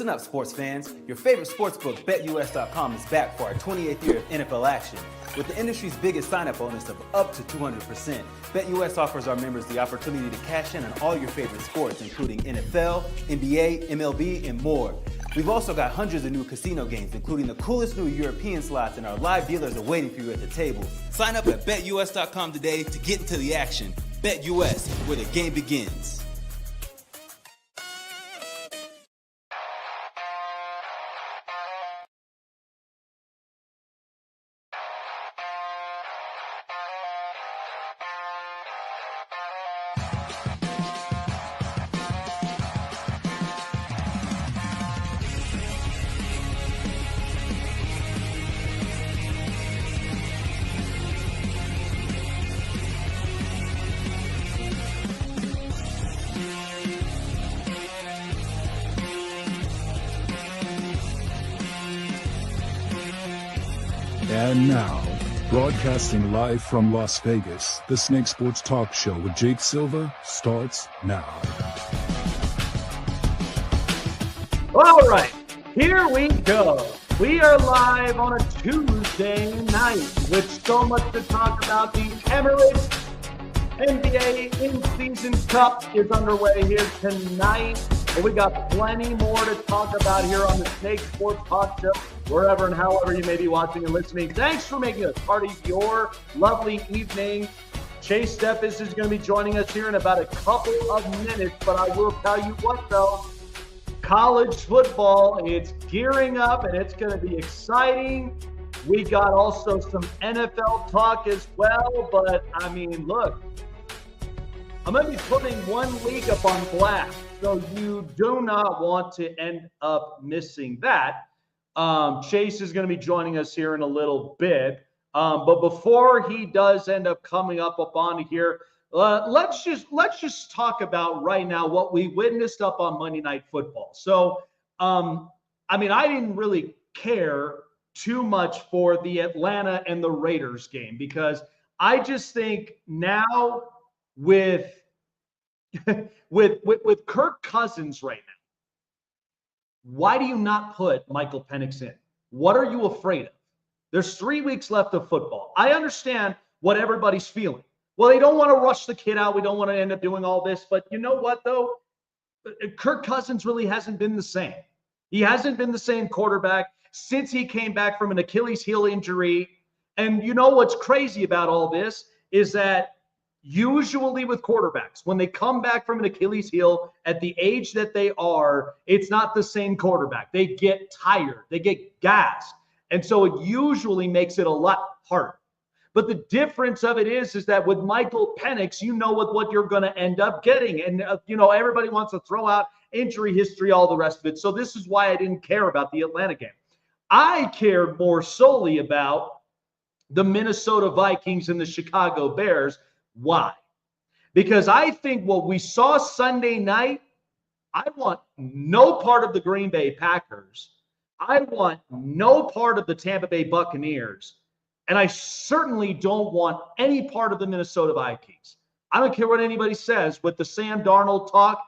Listen up, sports fans. Your favorite sportsbook, BetUS.com, is back for our 28th year of NFL action. With the industry's biggest sign-up bonus of up to 200%, BetUS offers our members the opportunity to cash in on all your favorite sports, including NFL, NBA, MLB, and more. We've also got hundreds of new casino games, including the coolest new European slots, and our live dealers are waiting for you at the table. Sign up at BetUS.com today to get into the action. BetUS, where the game begins. And now, broadcasting live from Las Vegas, the Snake Sports Talk Show with Jake Silva starts now. All right, here we go. We are live on a Tuesday night with so much to talk about. The Emirates NBA in-season cup is underway here tonight. But we got plenty more to talk about here on the Snake Sports Talk Show, wherever and however you may be watching and listening. Thanks for making us part of your lovely evening. Chase Steffes is going to be joining us here in about a couple of minutes, but I will tell you what, though, college football, it's gearing up and it's going to be exciting. We got also some NFL talk as well, but I mean, look, I'm going to be putting one league up on blast. So you do not want to end up missing that. Chase is going to be joining us here in a little bit. But before he does end up coming up on here, let's just talk about right now what we witnessed up on Monday Night Football. So, I mean, I didn't really care too much for the Atlanta and the Raiders game because I just think now with Kirk Cousins right now, why do you not put Michael Penix in? What are you afraid of? There's 3 weeks left of football. I understand what everybody's feeling. Well, they don't want to rush the kid out. We don't want to end up doing all this. But you know what, though? Kirk Cousins really hasn't been the same. He hasn't been the same quarterback since he came back from an Achilles heel injury. And you know what's crazy about all this is that usually with quarterbacks, when they come back from an Achilles heel at the age that they are, it's not the same quarterback. They get tired. They get gassed. And so it usually makes it a lot harder. But the difference of it is that with Michael Penix, you know what you're going to end up getting. And, everybody wants to throw out injury history, all the rest of it. So this is why I didn't care about the Atlanta game. I cared more solely about the Minnesota Vikings and the Chicago Bears. Why? Because I think what we saw Sunday night, I want no part of the Green Bay Packers. I want no part of the Tampa Bay Buccaneers. And I certainly don't want any part of the Minnesota Vikings. I don't care what anybody says with the Sam Darnold talk.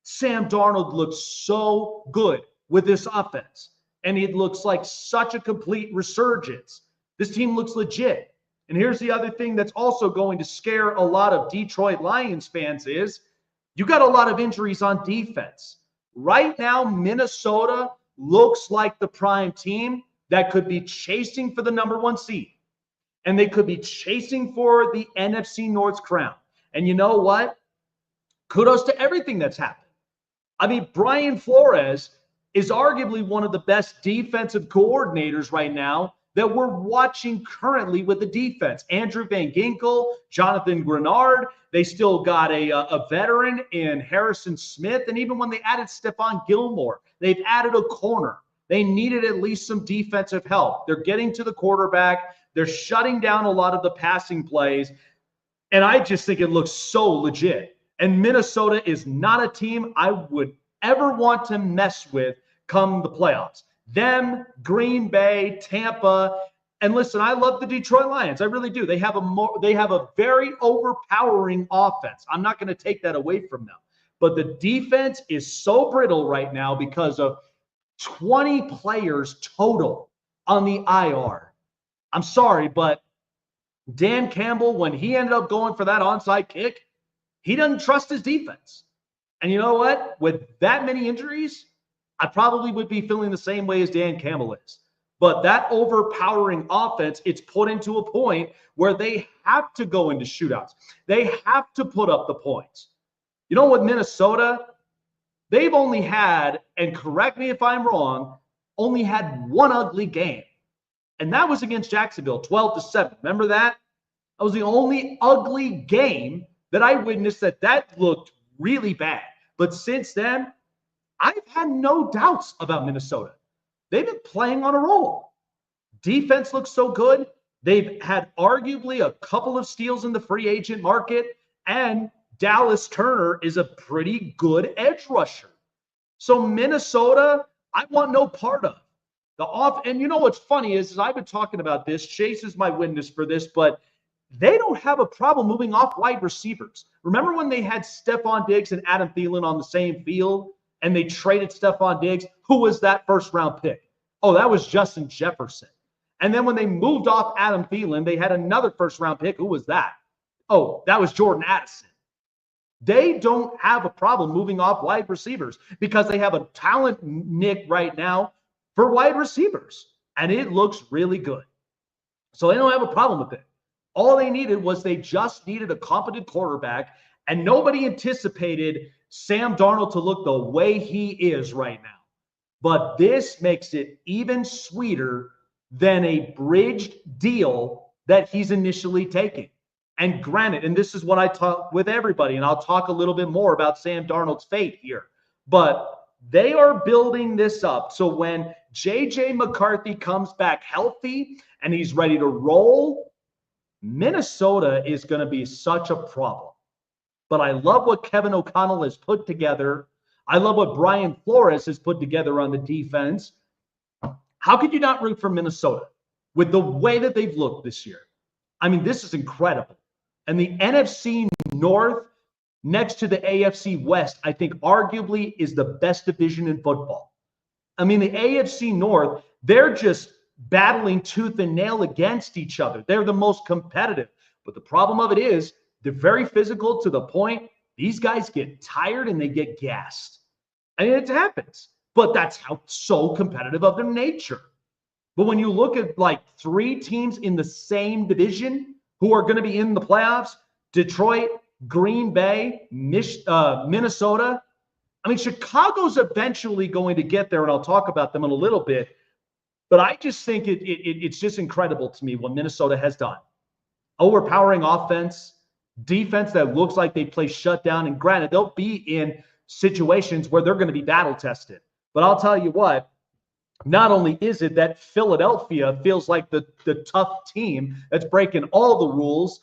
Sam Darnold looks so good with this offense. And it looks like such a complete resurgence. This team looks legit. And here's the other thing that's also going to scare a lot of Detroit Lions fans is you got a lot of injuries on defense. Right now, Minnesota looks like the prime team that could be chasing for the number one seed. And they could be chasing for the NFC North's crown. And you know what? Kudos to everything that's happened. I mean, Brian Flores is arguably one of the best defensive coordinators right now that we're watching currently with the defense. Andrew Van Ginkel, Jonathan Grenard, they still got a veteran in Harrison Smith. And even when they added Stephon Gilmore, they've added a corner. They needed at least some defensive help. They're getting to the quarterback. They're shutting down a lot of the passing plays. And I just think it looks so legit. And Minnesota is not a team I would ever want to mess with come the playoffs. Them, Green Bay, Tampa, and listen, I love the Detroit Lions. I really do. They have a very overpowering offense. I'm not going to take that away from them. But the defense is so brittle right now because of 20 players total on the IR. I'm sorry, but Dan Campbell, when he ended up going for that onside kick, he doesn't trust his defense. And you know what? With that many injuries, I probably would be feeling the same way as Dan Campbell is. But that overpowering offense, it's put into a point where they have to go into shootouts. They have to put up the points. You know, with Minnesota, they've only had, and correct me if I'm wrong, only had one ugly game. And that was against Jacksonville, 12-7. Remember that? That was the only ugly game that I witnessed that looked really bad. But since then, I've had no doubts about Minnesota. They've been playing on a roll. Defense looks so good. They've had arguably a couple of steals in the free agent market, and Dallas Turner is a pretty good edge rusher. So Minnesota, I want no part of. And you know what's funny is I've been talking about this. Chase is my witness for this, but they don't have a problem moving off wide receivers. Remember when they had Stephon Diggs and Adam Thielen on the same field and they traded Stephon Diggs? Who was that first-round pick? Oh, that was Justin Jefferson. And then when they moved off Adam Thielen, they had another first-round pick. Who was that? Oh, that was Jordan Addison. They don't have a problem moving off wide receivers because they have a talent nick right now for wide receivers, and it looks really good. So they don't have a problem with it. All they needed was they just needed a competent quarterback, and nobody anticipated Sam Darnold to look the way he is right now. But this makes it even sweeter than a bridged deal that he's initially taking. And granted, and this is what I talk with everybody, and I'll talk a little bit more about Sam Darnold's fate here, but they are building this up. So when J.J. McCarthy comes back healthy and he's ready to roll, Minnesota is going to be such a problem. But I love what Kevin O'Connell has put together. I love what Brian Flores has put together on the defense. How could you not root for Minnesota with the way that they've looked this year? I mean, this is incredible. And the NFC North next to the AFC West, I think arguably is the best division in football. I mean, the AFC North, they're just battling tooth and nail against each other. They're the most competitive. But the problem of it is they're very physical to the point these guys get tired and they get gassed. I mean, it happens. But that's how so competitive of their nature. But when you look at like three teams in the same division who are going to be in the playoffs, Detroit, Green Bay, Minnesota. I mean, Chicago's eventually going to get there, and I'll talk about them in a little bit. But I just think it's just incredible to me what Minnesota has done. Overpowering offense, defense that looks like they play shutdown. And granted, they'll be in situations where they're going to be battle tested. But I'll tell you what, not only is it that Philadelphia feels like the tough team that's breaking all the rules,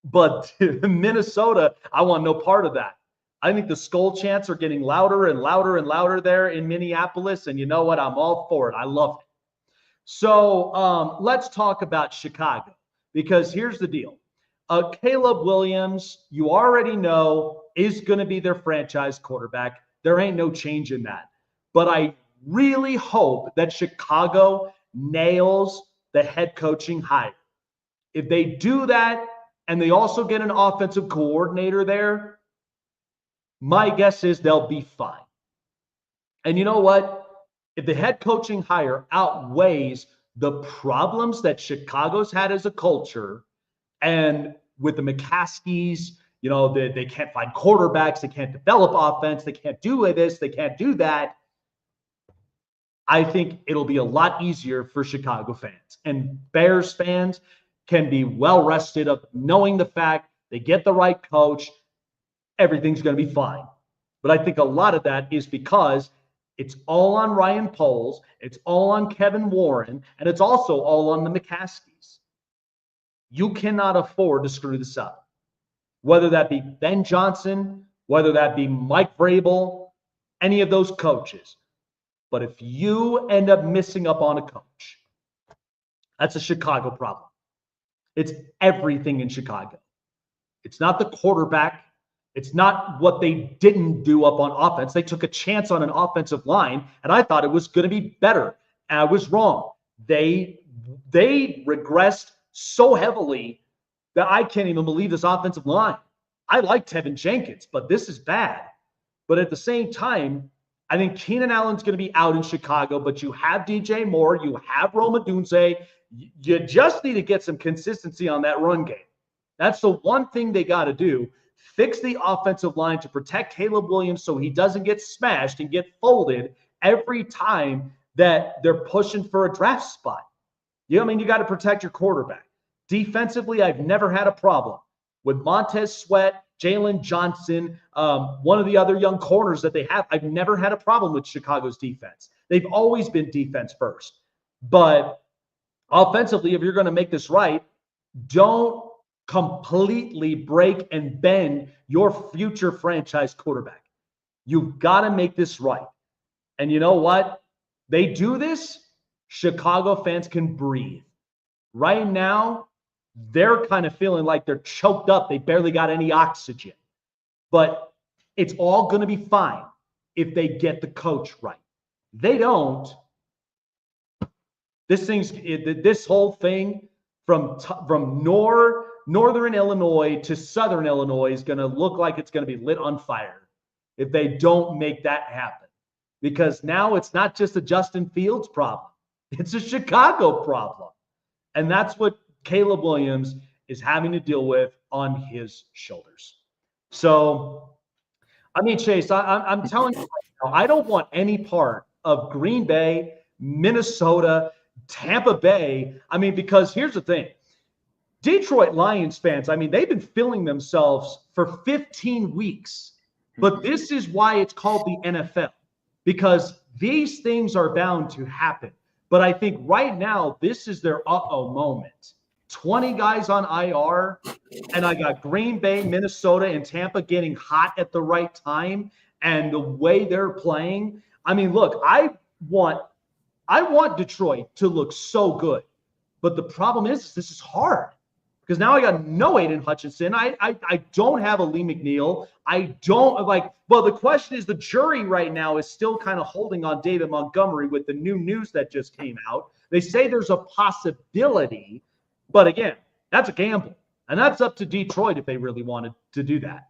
but Minnesota, I want no part of that. I think the skull chants are getting louder and louder and louder there in Minneapolis. And you know what? I'm all for it. I love it. So let's talk about Chicago, because here's the deal. Caleb Williams, you already know, is going to be their franchise quarterback. There ain't no change in that. But I really hope that Chicago nails the head coaching hire. If they do that, and they also get an offensive coordinator there, my guess is they'll be fine. And you know what? If the head coaching hire outweighs the problems that Chicago's had as a culture, and with the McCaskies, you know, they can't find quarterbacks, they can't develop offense, they can't do this, they can't do that, I think it'll be a lot easier for Chicago fans. And Bears fans can be well rested of knowing the fact they get the right coach, everything's going to be fine. But I think a lot of that is because it's all on Ryan Poles, it's all on Kevin Warren, and it's also all on the McCaskies. You cannot afford to screw this up. Whether that be Ben Johnson, whether that be Mike Vrabel, any of those coaches. But if you end up missing up on a coach, that's a Chicago problem. It's everything in Chicago. It's not the quarterback. It's not what they didn't do up on offense. They took a chance on an offensive line, and I thought it was going to be better. And I was wrong. They regressed so heavily that I can't even believe this offensive line. I like Tevin Jenkins, but this is bad. But at the same time, I think Keenan Allen's going to be out in Chicago, but you have DJ Moore, you have Rome Odunze. You just need to get some consistency on that run game. That's the one thing they got to do. Fix the offensive line to protect Caleb Williams so he doesn't get smashed and get folded every time that they're pushing for a draft spot. You got to protect your quarterback. Defensively, I've never had a problem with Montez Sweat, Jalen Johnson, one of the other young corners that they have. I've never had a problem with Chicago's defense. They've always been defense first. But offensively, if you're going to make this right, don't completely break and bend your future franchise quarterback. You've got to make this right. And you know what? They do this, Chicago fans can breathe. Right now, they're kind of feeling like they're choked up. They barely got any oxygen. But it's all going to be fine if they get the coach right. They don't. This whole thing from northern Illinois to southern Illinois is going to look like it's going to be lit on fire if they don't make that happen. Because now it's not just a Justin Fields problem. It's a Chicago problem. And that's what Caleb Williams is having to deal with on his shoulders. So, Chase, I'm telling you right now, I don't want any part of Green Bay, Minnesota, Tampa Bay. Because here's the thing. Detroit Lions fans, they've been filling themselves for 15 weeks. But this is why it's called the NFL, because these things are bound to happen. But I think right now, this is their uh-oh moment. 20 guys on IR, and I got Green Bay, Minnesota, and Tampa getting hot at the right time, and the way they're playing. Look, I want Detroit to look so good, but the problem is this is hard because now I got no Aiden Hutchinson. I don't have a Lee McNeil. The question is the jury right now is still kind of holding on David Montgomery with the new news that just came out. They say there's a possibility. But again, that's a gamble. And that's up to Detroit if they really wanted to do that.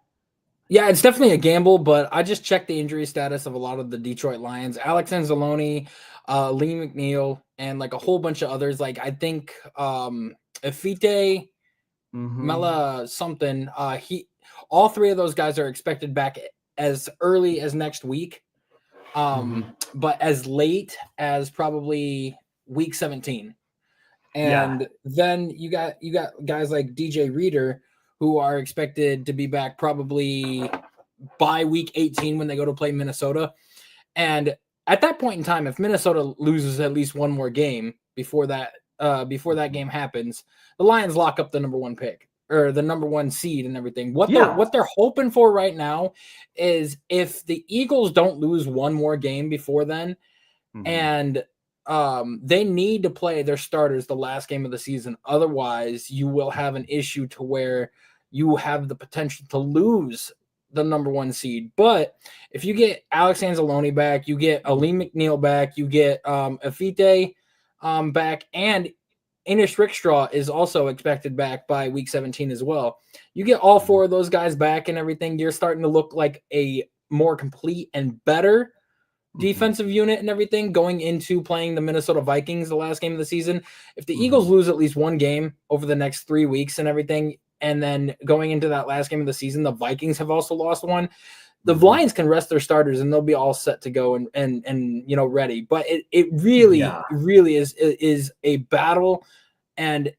Yeah, it's definitely a gamble, but I just checked the injury status of a lot of the Detroit Lions. Alex Anzalone, Lee McNeil, and a whole bunch of others. I think Efite, Mela something. All three of those guys are expected back as early as next week. But as late as probably week 17. And then you got guys like DJ Reader who are expected to be back probably by week 18 when they go to play Minnesota. And at that point in time, if Minnesota loses at least one more game before that game happens, the Lions lock up the number one pick or the number one seed and everything. What they're hoping for right now is if the Eagles don't lose one more game before then, and they need to play their starters the last game of the season. Otherwise, you will have an issue to where you have the potential to lose the number one seed. But if you get Alex Anzalone back, you get Ali McNeil back, you get Efite back, and Anish Rickstraw is also expected back by week 17 as well. You get all four of those guys back and everything, you're starting to look like a more complete and better defensive unit and everything going into playing the Minnesota Vikings the last game of the season. If the Eagles lose at least one game over the next 3 weeks and everything, and then going into that last game of the season, the Vikings have also lost one. The Lions can rest their starters and they'll be all set to go and ready. But it really is a battle and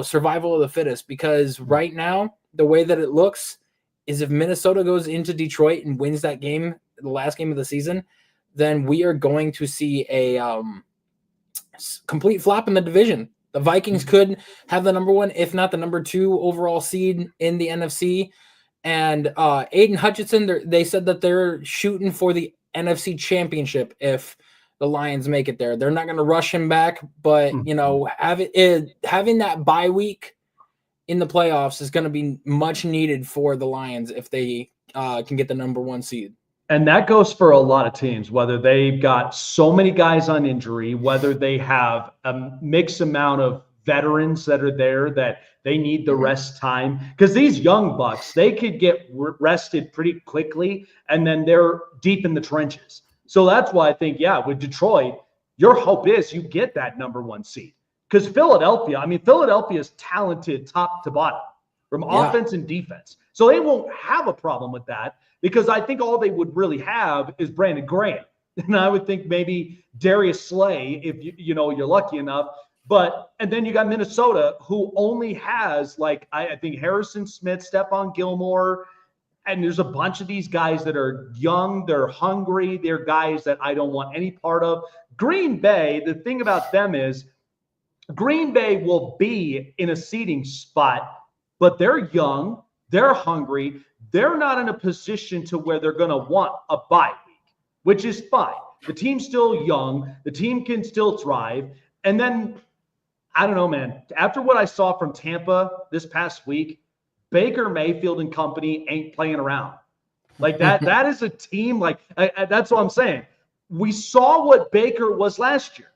survival of the fittest, because right now the way that it looks is if Minnesota goes into Detroit and wins that game, the last game of the season, then we are going to see a complete flop in the division. The Vikings could have the number one, if not the number two overall seed in the NFC. And Aiden Hutchinson, they said that they're shooting for the NFC Championship if the Lions make it there. They're not going to rush him back, but having that bye week in the playoffs is going to be much needed for the Lions if they can get the number 1 seed. And that goes for a lot of teams, whether they've got so many guys on injury, whether they have a mixed amount of veterans that are there that they need the rest time. Because these young Bucks, they could get rested pretty quickly, and then they're deep in the trenches. So that's why I think, with Detroit, your hope is you get that number 1 seed. Because Philadelphia is talented top to bottom from offense and defense. So they won't have a problem with that, because I think all they would really have is Brandon Graham. And I would think maybe Darius Slay, if you're lucky enough. And then you got Minnesota, who only has I think Harrison Smith, Stephon Gilmore, and there's a bunch of these guys that are young, they're hungry, they're guys that I don't want any part of. Green Bay, the thing about them is Green Bay will be in a seeding spot, but they're young, they're hungry, they're not in a position to where they're going to want a bye week, which is fine. The team's still young, the team can still thrive. And then, I don't know, man, after what I saw from Tampa this past week, Baker Mayfield and company ain't playing around. That is a team, that's what I'm saying. We saw what Baker was last year,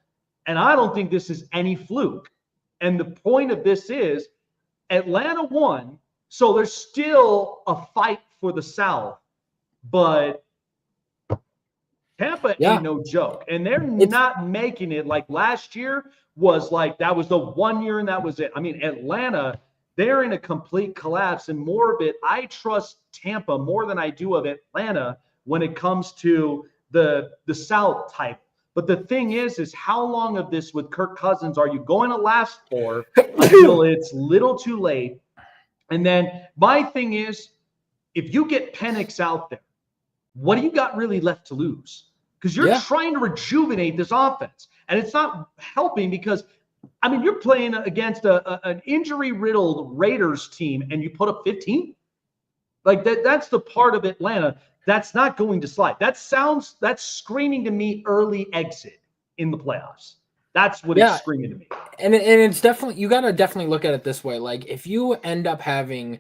and I don't think this is any fluke. And the point of this is Atlanta won, so there's still a fight for the South, but Tampa ain't no joke. And they're not making it like last year was that was the 1 year and that was it. I mean, Atlanta, they're in a complete collapse, and more of it, I trust Tampa more than I do of Atlanta when it comes to the South type. But the thing is how long of this with Kirk Cousins are you going to last for until it's little too late? And then my thing is, if you get Penix out there, what do you got really left to lose? Because you're trying to rejuvenate this offense, and it's not helping because, you're playing against an injury-riddled Raiders team, and you put up 15. That's the part of Atlanta that's not going to slide. That's screaming to me early exit in the playoffs. That's what it's screaming to me. And it's definitely, you got to definitely look at it this way. If you end up having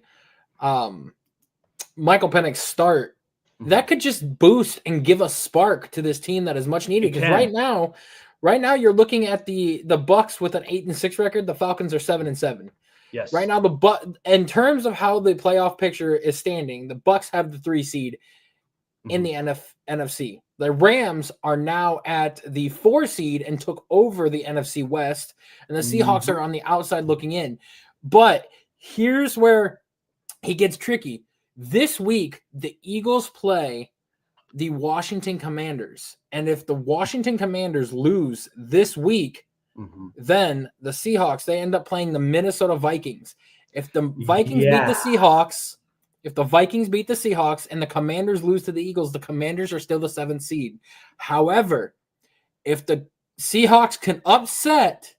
Michael Penix start, that could just boost and give a spark to this team that is much needed. Because right now you're looking at the Bucks with an 8-6 record. The Falcons are 7-7. Yes. Right now, in terms of how the playoff picture is standing, the Bucks have the 3 seed in the NFC. The Rams are now at the 4 seed and took over the NFC West, and the Seahawks are on the outside looking in. But here's where he gets tricky. This week, the Eagles play the Washington Commanders, and if the Washington Commanders lose this week, then the Seahawks, they end up playing the Minnesota Vikings. If the Vikings beat the Seahawks, and the Commanders lose to the Eagles, the Commanders are still the 7th seed. However, if the Seahawks can upset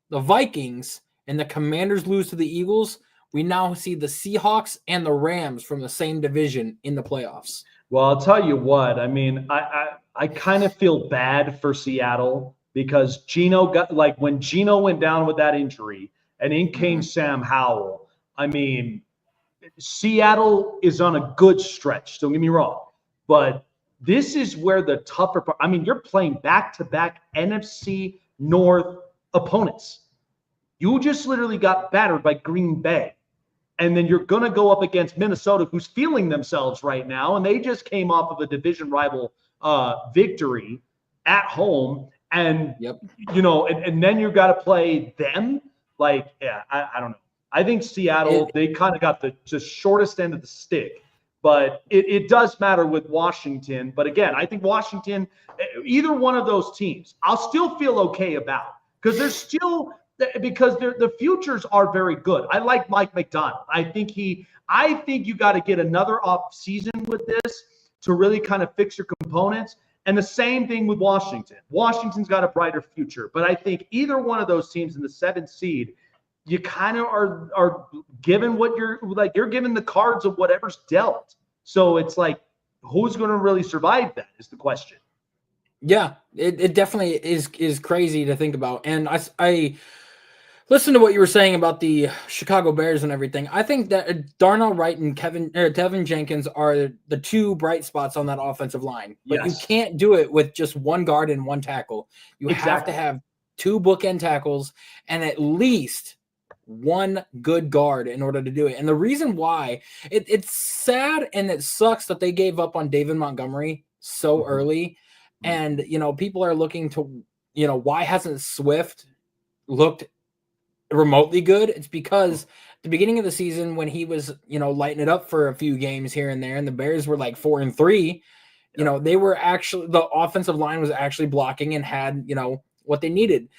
the Vikings and the Commanders lose to the Eagles, we now see the Seahawks and the Rams from the same division in the playoffs. Well, I'll tell you what. I kind of feel bad for Seattle because Geno got when Geno went down with that injury and in came Sam Howell. Seattle is on a good stretch. Don't get me wrong, but this is where the tougher part. You're playing back-to-back NFC North opponents. You just literally got battered by Green Bay. And then you're going to go up against Minnesota, who's feeling themselves right now. And they just came off of a division rival victory at home. And, and then you've got to play them. I don't know. I think Seattle, they kind of got the shortest end of the stick. But it does matter with Washington. But again, I think Washington, either one of those teams, I'll still feel okay about. Because the futures are very good. I like Mike McDonald. I think you got to get another off season with this to really kind of fix your components. And the same thing with Washington. Washington's got a brighter future. But I think either one of those teams in the 7th seed, you kind of are given what you're given the cards of whatever's dealt. So it's who's going to really survive that is the question. Yeah, it definitely is crazy to think about. And I listen to what you were saying about the Chicago Bears and everything. I think that Darnell Wright and Tevin Jenkins are the two bright spots on that offensive line. But you can't do it with just one guard and one tackle. You have to have two bookend tackles and at least one good guard in order to do it. And the reason why it's sad and it sucks that they gave up on David Montgomery so early. And, people are looking to, why hasn't Swift looked remotely good? It's because the beginning of the season when he was, lighting it up for a few games here and there, and the Bears were like 4-3, they were actually, the offensive line was actually blocking and had, what they needed.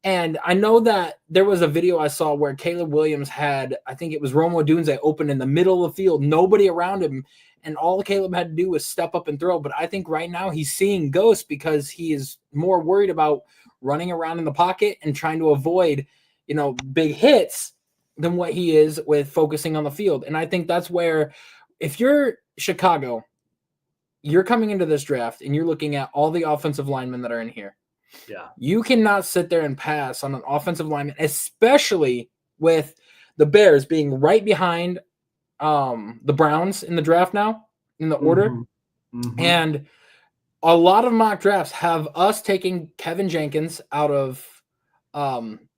And I know that there was a video I saw where Caleb Williams had, I think it was Rome Odunze open in the middle of the field, nobody around him. And all Caleb had to do was step up and throw. But I think right now he's seeing ghosts because he is more worried about running around in the pocket and trying to avoid, big hits than what he is with focusing on the field. And I think that's where, if you're Chicago, you're coming into this draft and you're looking at all the offensive linemen that are in here. Yeah. You cannot sit there and pass on an offensive lineman, especially with the Bears being right behind the Browns in the draft now, in the order. And a lot of mock drafts have us taking Kevin Jenkins out of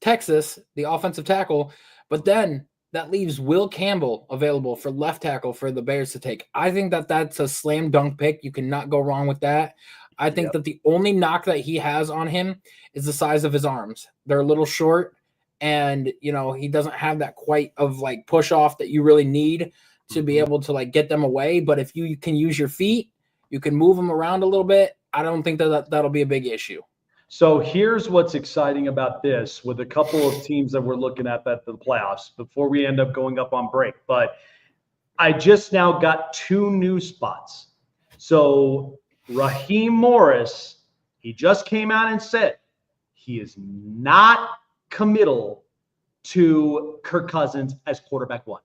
Texas, the offensive tackle, but then that leaves Will Campbell available for left tackle for the Bears to take. I think that that's a slam dunk pick. You cannot go wrong with that. I think that the only knock that he has on him is the size of his arms. They're a little short, and he doesn't have that quite of like push off that you really need to be able to like get them away. But if you can use your feet, you can move them around a little bit. I don't think that'll be a big issue. So here's what's exciting about this with a couple of teams that we're looking at the playoffs before we end up going up on break. But I just now got 2 new spots. So Raheem Morris, he just came out and said he is not committal to Kirk Cousins as quarterback 1.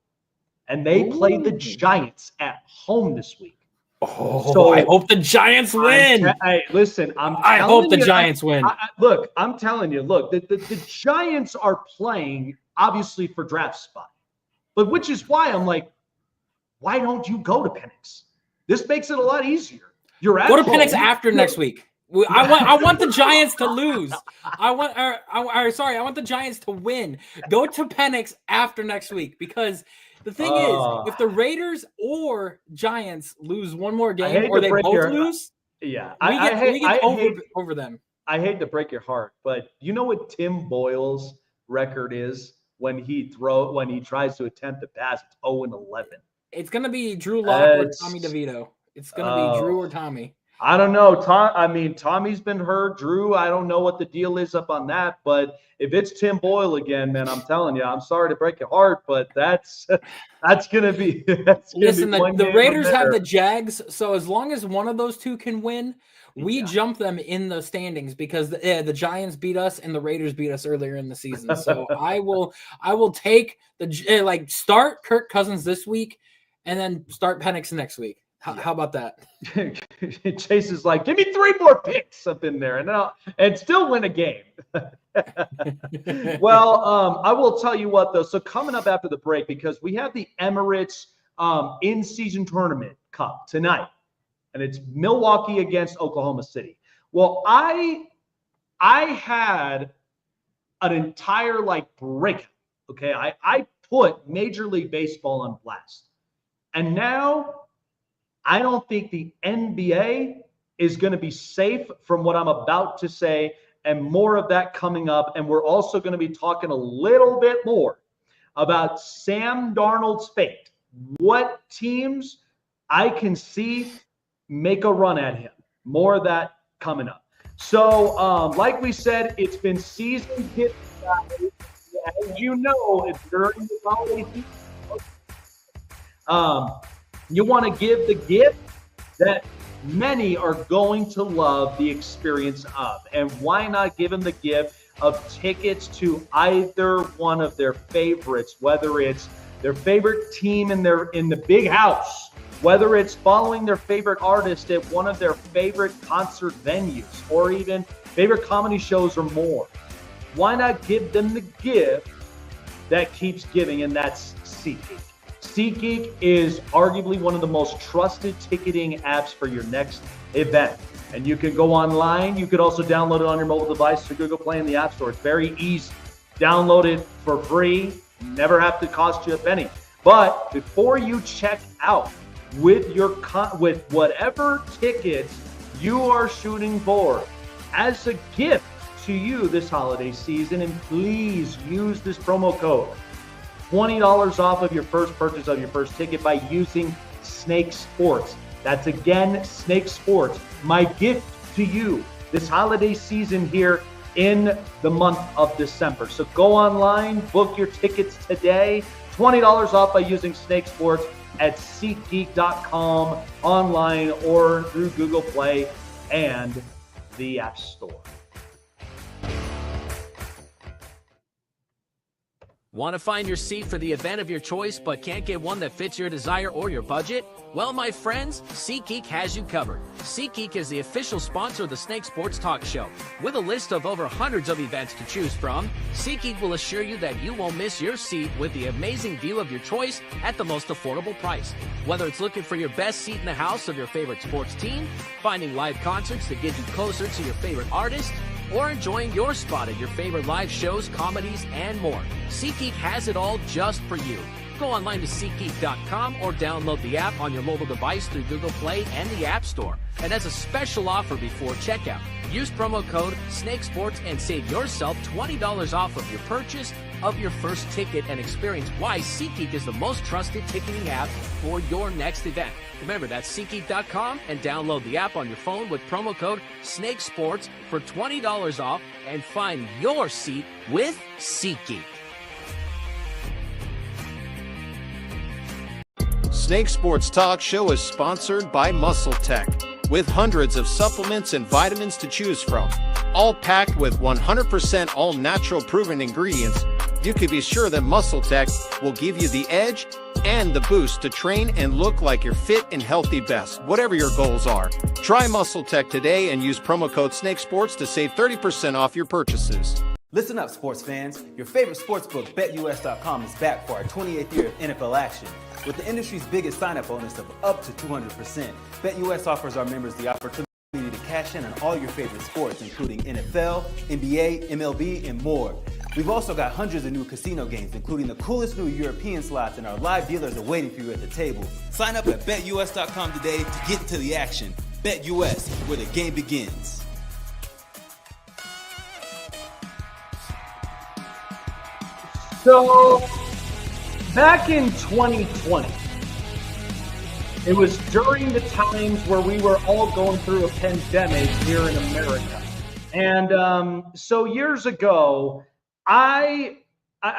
And they play the Giants at home this week. So I hope the Giants win. I hope the Giants win. I'm telling you, the Giants are playing obviously for draft spot, but which is why I'm like, why don't you go to Penix? This makes it a lot easier. Go to Penix after next week. I want the Giants to lose. I want the Giants to win. Go to Penix after next week, because the thing is, if the Raiders or Giants lose one more game, or they both lose, we get over them. I hate to break your heart, but you know what Tim Boyle's record is when he tries to attempt to pass? It's 0-11. It's gonna be Drew Lock or Tommy DeVito. It's gonna be Drew or Tommy. I don't know. Tommy's been hurt. Drew, I don't know what the deal is up on that. But if it's Tim Boyle again, man, I'm telling you, I'm sorry to break your heart, but that's gonna be. Listen, the Raiders have the Jags, so as long as one of those two can win, we jump them in the standings, because the Giants beat us and the Raiders beat us earlier in the season. So I will take start Kirk Cousins this week, and then start Penix next week. How about that? Chase is like, give me 3 more picks up in there, and still win a game. Well, I will tell you what, though. So coming up after the break, because we have the Emirates in-season tournament cup tonight, and it's Milwaukee against Oklahoma City. Well, I had an entire breakout. Okay, I put Major League Baseball on blast, and now I don't think the NBA is going to be safe from what I'm about to say, and more of that coming up. And we're also going to be talking a little bit more about Sam Darnold's fate. What teams I can see make a run at him. More of that coming up. So, like we said, it's been season hit. As you know, it's during the holiday season. You want to give the gift that many are going to love the experience of. And why not give them the gift of tickets to either one of their favorites, whether it's their favorite team in the big house, whether it's following their favorite artist at one of their favorite concert venues, or even favorite comedy shows or more. Why not give them the gift that keeps giving, and that's SeatGeek. SeatGeek is arguably one of the most trusted ticketing apps for your next event. And you can go online. You could also download it on your mobile device through Google Play in the App Store. It's very easy. Download it for free. Never have to cost you a penny. But before you check out with with whatever tickets you are shooting for, as a gift to you this holiday season, and please use this promo code, $20 off of your first purchase of your first ticket by using Snake Sports. That's again, Snake Sports. My gift to you this holiday season here in the month of December. So go online, book your tickets today. $20 off by using Snake Sports at SeatGeek.com, online or through Google Play and the App Store. Want to find your seat for the event of your choice but can't get one that fits your desire or your budget? Well, my friends, SeatGeek has you covered. SeatGeek is the official sponsor of the Snake Sports Talk Show. With a list of over hundreds of events to choose from, SeatGeek will assure you that you won't miss your seat with the amazing deal of your choice at the most affordable price. Whether it's looking for your best seat in the house of your favorite sports team, finding live concerts that get you closer to your favorite artist, or enjoying your spot at your favorite live shows, comedies, and more, SeatGeek has it all just for you. Go online to SeatGeek.com or download the app on your mobile device through Google Play and the App Store. And as a special offer before checkout, use promo code SNAKESPORTS and save yourself $20 off of your purchase of your first ticket, and experience why SeatGeek is the most trusted ticketing app for your next event. Remember, that's SeatGeek.com, and download the app on your phone with promo code SNAKESPORTS for $20 off and find your seat with SeatGeek. Snake Sports Talk Show is sponsored by Muscle Tech, with hundreds of supplements and vitamins to choose from, all packed with 100% all-natural proven ingredients. You can be sure that Muscle Tech will give you the edge and the boost to train and look like your fit and healthy best, whatever your goals are. Try Muscle Tech today and use promo code SNAKESPORTS to save 30% off your purchases. Listen up, sports fans. Your favorite sportsbook, BetUS.com, is back for our 28th year of NFL action. With the industry's biggest sign-up bonus of up to 200%, BetUS offers our members the opportunity to cash in on all your favorite sports, including NFL, NBA, MLB, and more. We've also got hundreds of new casino games, including the coolest new European slots, and our live dealers are waiting for you at the table. Sign up at BetUS.com today to get into the action. BetUS, where the game begins. So, back in 2020, it was during the times where we were all going through a pandemic here in America. And so years ago, I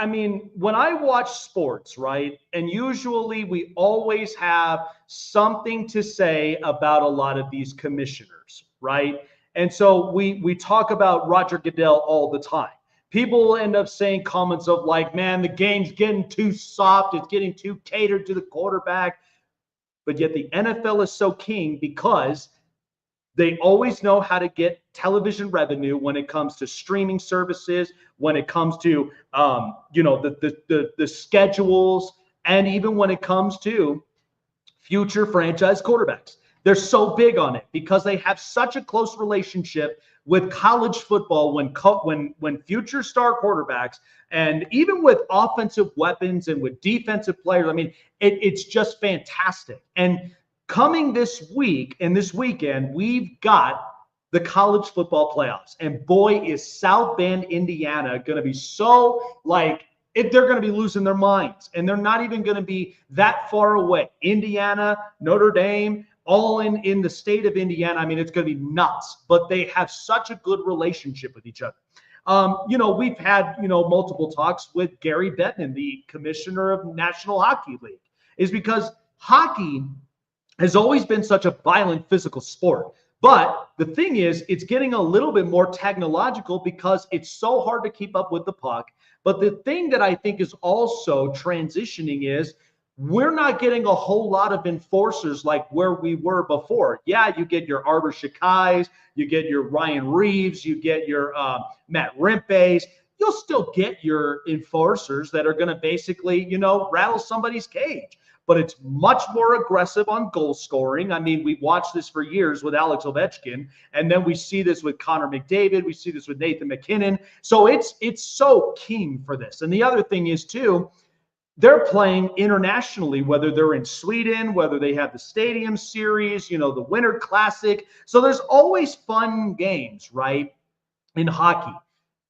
mean, when I watch sports, right, and usually we always have something to say about a lot of these commissioners, right? And so we talk about Roger Goodell all the time. People will end up saying comments of like, man, the game's getting too soft. It's getting too catered to the quarterback. But yet the NFL is so king because they always know how to get television revenue when it comes to streaming services, when it comes to, the schedules, and even when it comes to future franchise quarterbacks. They're so big on it because they have such a close relationship with college football when future star quarterbacks, and even with offensive weapons and with defensive players. I mean, it's just fantastic. And coming this week and this weekend, we've got the college football playoffs. And boy, is South Bend, Indiana going to be so they're going to be losing their minds. And they're not even going to be that far away. Indiana, Notre Dame, all in the state of Indiana. I mean, it's going to be nuts, but they have such a good relationship with each other. We've had, multiple talks with Gary Bettman, the commissioner of National Hockey League, is because hockey has always been such a violent physical sport. But the thing is, it's getting a little bit more technological because it's so hard to keep up with the puck. But the thing that I think is also transitioning is we're not getting a whole lot of enforcers like where we were before. Yeah, you get your Arbor Shakais, you get your Ryan Reeves, you get your Matt Rimpes, you'll still get your enforcers that are going to basically, rattle somebody's cage. But it's much more aggressive on goal scoring. I mean, we've watched this for years with Alex Ovechkin, and then we see this with Connor McDavid. We see this with Nathan McKinnon. So it's so keen for this. And the other thing is, too, they're playing internationally, whether they're in Sweden, whether they have the Stadium Series, the Winter Classic. So there's always fun games, right, in hockey.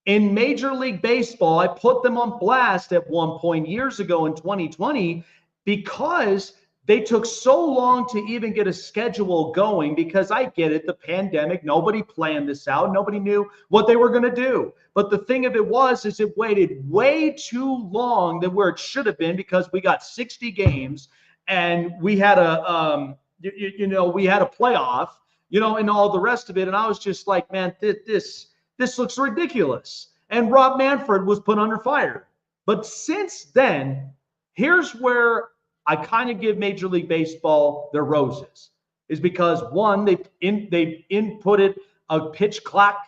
In Major League Baseball, I put them on blast at one point years ago in 2020 because they took so long to even get a schedule going, because I get it, the pandemic, nobody planned this out. Nobody knew what they were going to do. But the thing of it is it waited way too long than where it should have been, because we got 60 games and we had we had a playoff, and all the rest of it. And I was just like, man, this looks ridiculous. And Rob Manfred was put under fire. But since then, here's where I kind of give Major League Baseball their roses, is because, one, they've inputted a pitch clock.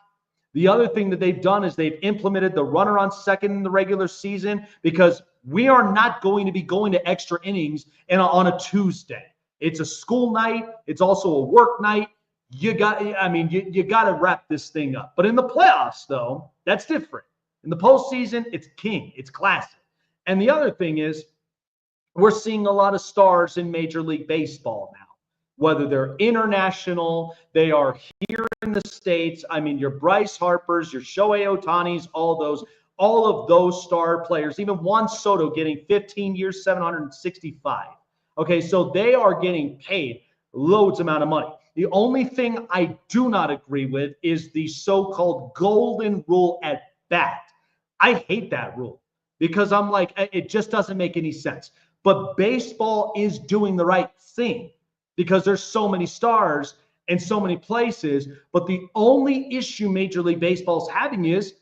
The other thing that they've done is they've implemented the runner on second in the regular season, because we are not going to be going to extra innings on a Tuesday. It's a school night. It's also a work night. You got to wrap this thing up. But in the playoffs, though, that's different. In the postseason, it's king. It's classic. And the other thing is, we're seeing a lot of stars in Major League Baseball now, whether they're international, they are here in the States. I mean, your Bryce Harpers, your Shohei Ohtanis, all of those star players, even Juan Soto getting 15 years, 765. Okay, so they are getting paid loads amount of money. The only thing I do not agree with is the so-called golden rule at bat. I hate that rule, because I'm like, it just doesn't make any sense. But baseball is doing the right thing, because there's so many stars in so many places. But the only issue Major League Baseball is having is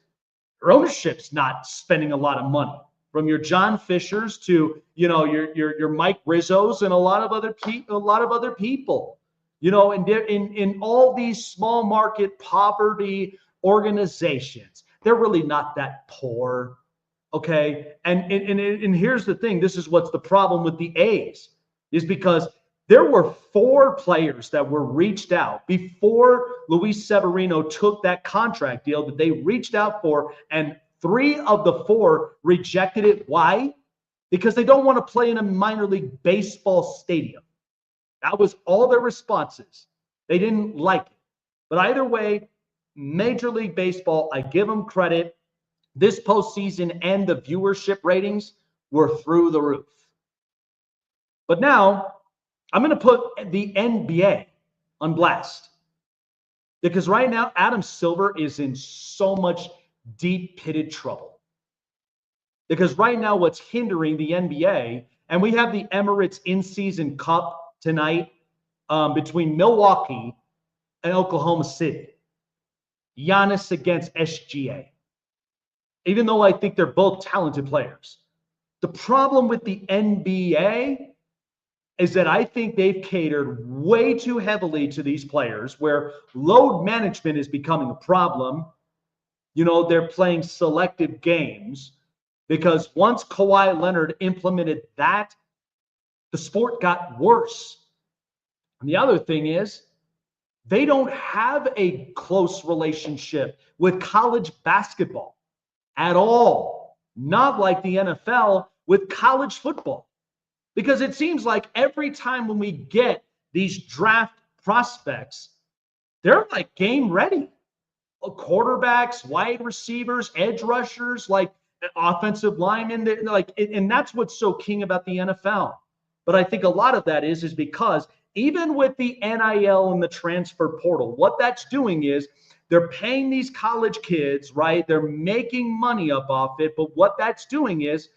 their ownership's not spending a lot of money. From your John Fishers to your Mike Rizzos and a lot of other people. And in all these small market poverty organizations, they're really not that poor. Okay. And here's the thing. This is what's the problem with the A's, is because there were 4 players that were reached out before Luis Severino took that contract deal that they reached out for, and 3 of the 4 rejected it. Why? Because they don't want to play in a minor league baseball stadium. That was all their responses. They didn't like it. But either way, Major League Baseball, I give them credit. This postseason and the viewership ratings were through the roof. But now I'm going to put the NBA on blast, because right now Adam Silver is in so much deep-pitted trouble. Because right now what's hindering the NBA, and we have the Emirates in-season cup tonight between Milwaukee and Oklahoma City. Giannis against SGA. Even though I think they're both talented players. The problem with the NBA is that I think they've catered way too heavily to these players, where load management is becoming a problem. They're playing selective games, because once Kawhi Leonard implemented that, the sport got worse. And the other thing is, they don't have a close relationship with college basketball at all. Not like the NFL with college football. Because it seems like every time when we get these draft prospects, they're like game ready. Quarterbacks, wide receivers, edge rushers, like offensive linemen, and that's what's so king about the NFL. But I think a lot of that is because even with the NIL and the transfer portal, what that's doing is they're paying these college kids, right? They're making money up off it. But what that's doing is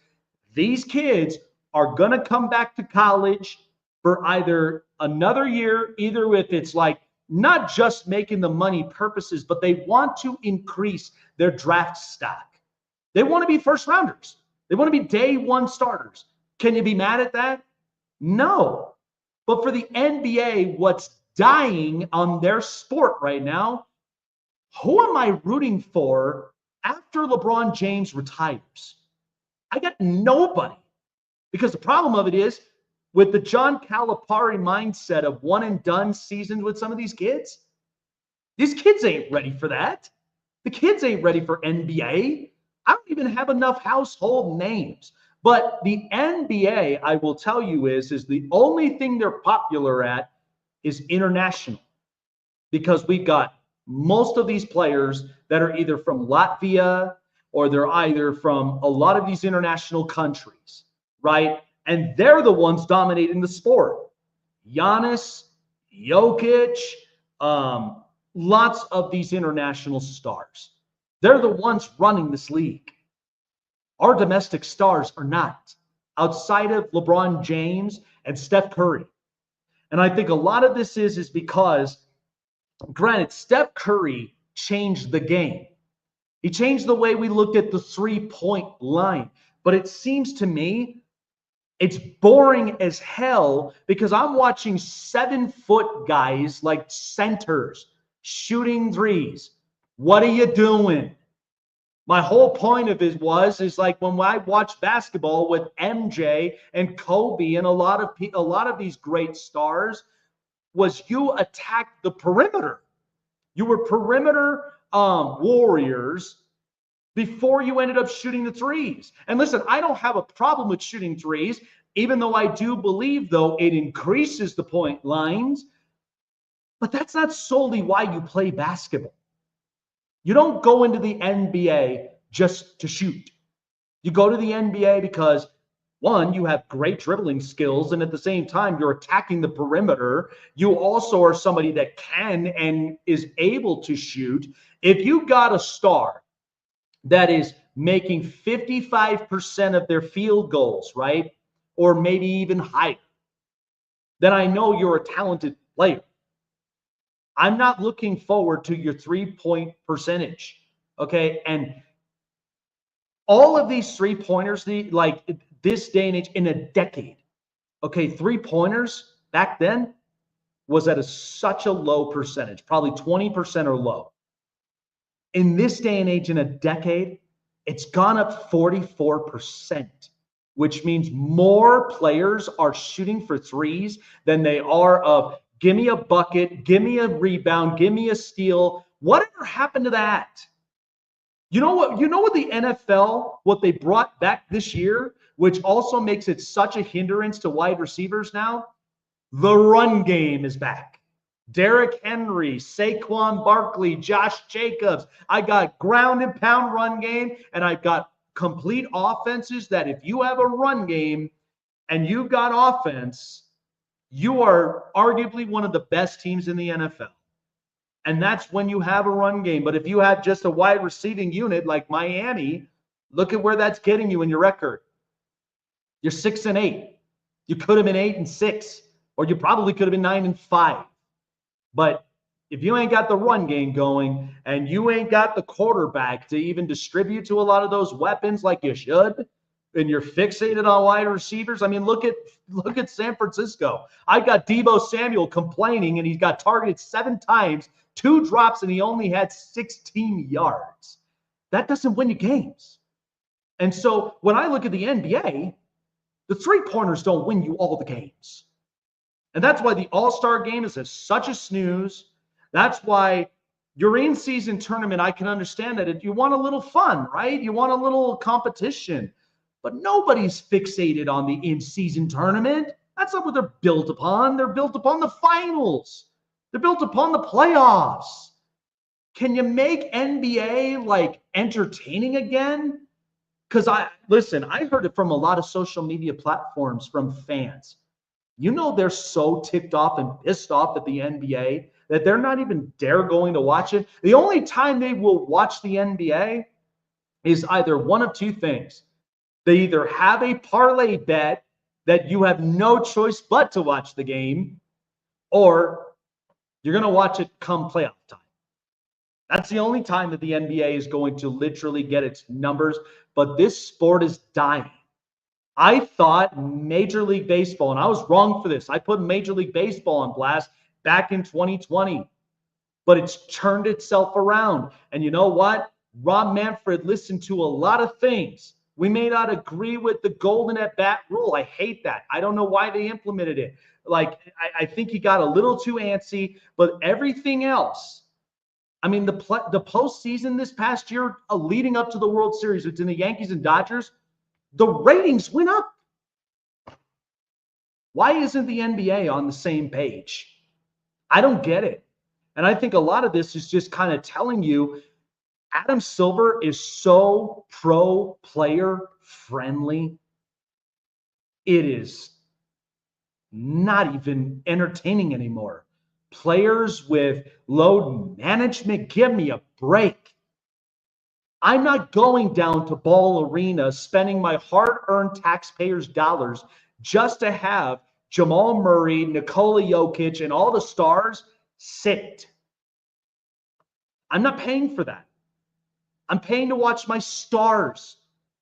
these kids are going to come back to college for either another year, either if it's like not just making the money purposes, but they want to increase their draft stock. They want to be first rounders. They want to be day one starters. Can you be mad at that? No. But for the NBA, what's dying on their sport right now, who am I rooting for after LeBron James retires, I got nobody. Because the problem of it is, with the John Calipari mindset of one and done seasons with some of these kids ain't ready for that. The kids ain't ready for NBA. I don't even have enough household names. But the NBA, I will tell you, is the only thing they're popular at is international. Because we've got most of these players that are either from Latvia or they're either from a lot of these international countries, right? And they're the ones dominating the sport. Giannis, Jokic, lots of these international stars. They're the ones running this league. Our domestic stars are not, outside of LeBron James and Steph Curry. And I think a lot of this is because, granted, Steph Curry changed the game. He changed the way we looked at the three-point line. But it seems to me it's boring as hell because I'm watching 7-foot guys like centers shooting threes. What are you doing? My whole point of it is like when I watched basketball with MJ and Kobe and a lot of these great stars, was you attacked the perimeter. You were perimeter warriors before you ended up shooting the threes. And listen, I don't have a problem with shooting threes, even though I do believe, though, it increases the point lines. But that's not solely why you play basketball. You don't go into the NBA just to shoot. You go to the NBA because, one, you have great dribbling skills, and at the same time, you're attacking the perimeter. You also are somebody that can and is able to shoot. If you got a star that is making 55% of their field goals, right, or maybe even higher, then I know you're a talented player. I'm not looking forward to your three-point percentage, okay? And all of these three-pointers, like this day and age, in a decade, okay, three-pointers back then was at such a low percentage, probably 20% or low. In this day and age, in a decade, it's gone up 44%, which means more players are shooting for threes than they are of give me a bucket, give me a rebound, give me a steal. Whatever happened to that? You know what the NFL, what they brought back this year, which also makes it such a hindrance to wide receivers now? The run game is back. Derrick Henry, Saquon Barkley, Josh Jacobs. I got ground and pound run game, and I've got complete offenses that if you have a run game and you've got offense, you are arguably one of the best teams in the NFL. And that's when you have a run game. But if you have just a wide receiving unit like Miami, look at where that's getting you in your record. You're 6-8. You could have been 8-6, or you probably could have been 9-5. But if you ain't got the run game going and you ain't got the quarterback to even distribute to a lot of those weapons like you should, and you're fixated on wide receivers. I mean, look at San Francisco. I got Deebo Samuel complaining, and he got targeted 7 times, 2 drops, and he only had 16 yards. That doesn't win you games. And so when I look at the NBA, the three-pointers don't win you all the games. And that's why the All-Star game is such a snooze. That's why your in-season tournament, I can understand that. You want a little fun, right? You want a little competition. But nobody's fixated on the in-season tournament. That's not what they're built upon. They're built upon the finals. They're built upon the playoffs. Can you make NBA like entertaining again? Because I heard it from a lot of social media platforms from fans. You know, they're so ticked off and pissed off at the NBA that they're not even dare going to watch it. The only time they will watch the NBA is either one of two things. They either have a parlay bet that you have no choice but to watch the game, or you're going to watch it come playoff time. That's the only time that the NBA is going to literally get its numbers, but this sport is dying. I thought Major League Baseball, and I was wrong for this. I put Major League Baseball on blast back in 2020, but it's turned itself around. And you know what? Rob Manfred listened to a lot of things. We may not agree with the golden at bat rule. I hate that. I don't know why they implemented it. Like, I think he got a little too antsy, but everything else, I mean, the postseason this past year, leading up to the World Series between the Yankees and Dodgers, the ratings went up. Why isn't the NBA on the same page? I don't get it. And I think a lot of this is just kind of telling you Adam Silver is so pro-player friendly. It is not even entertaining anymore. Players with load management, give me a break. I'm not going down to Ball Arena spending my hard-earned taxpayers' dollars just to have Jamal Murray, Nikola Jokic, and all the stars sit. I'm not paying for that. I'm paying to watch my stars.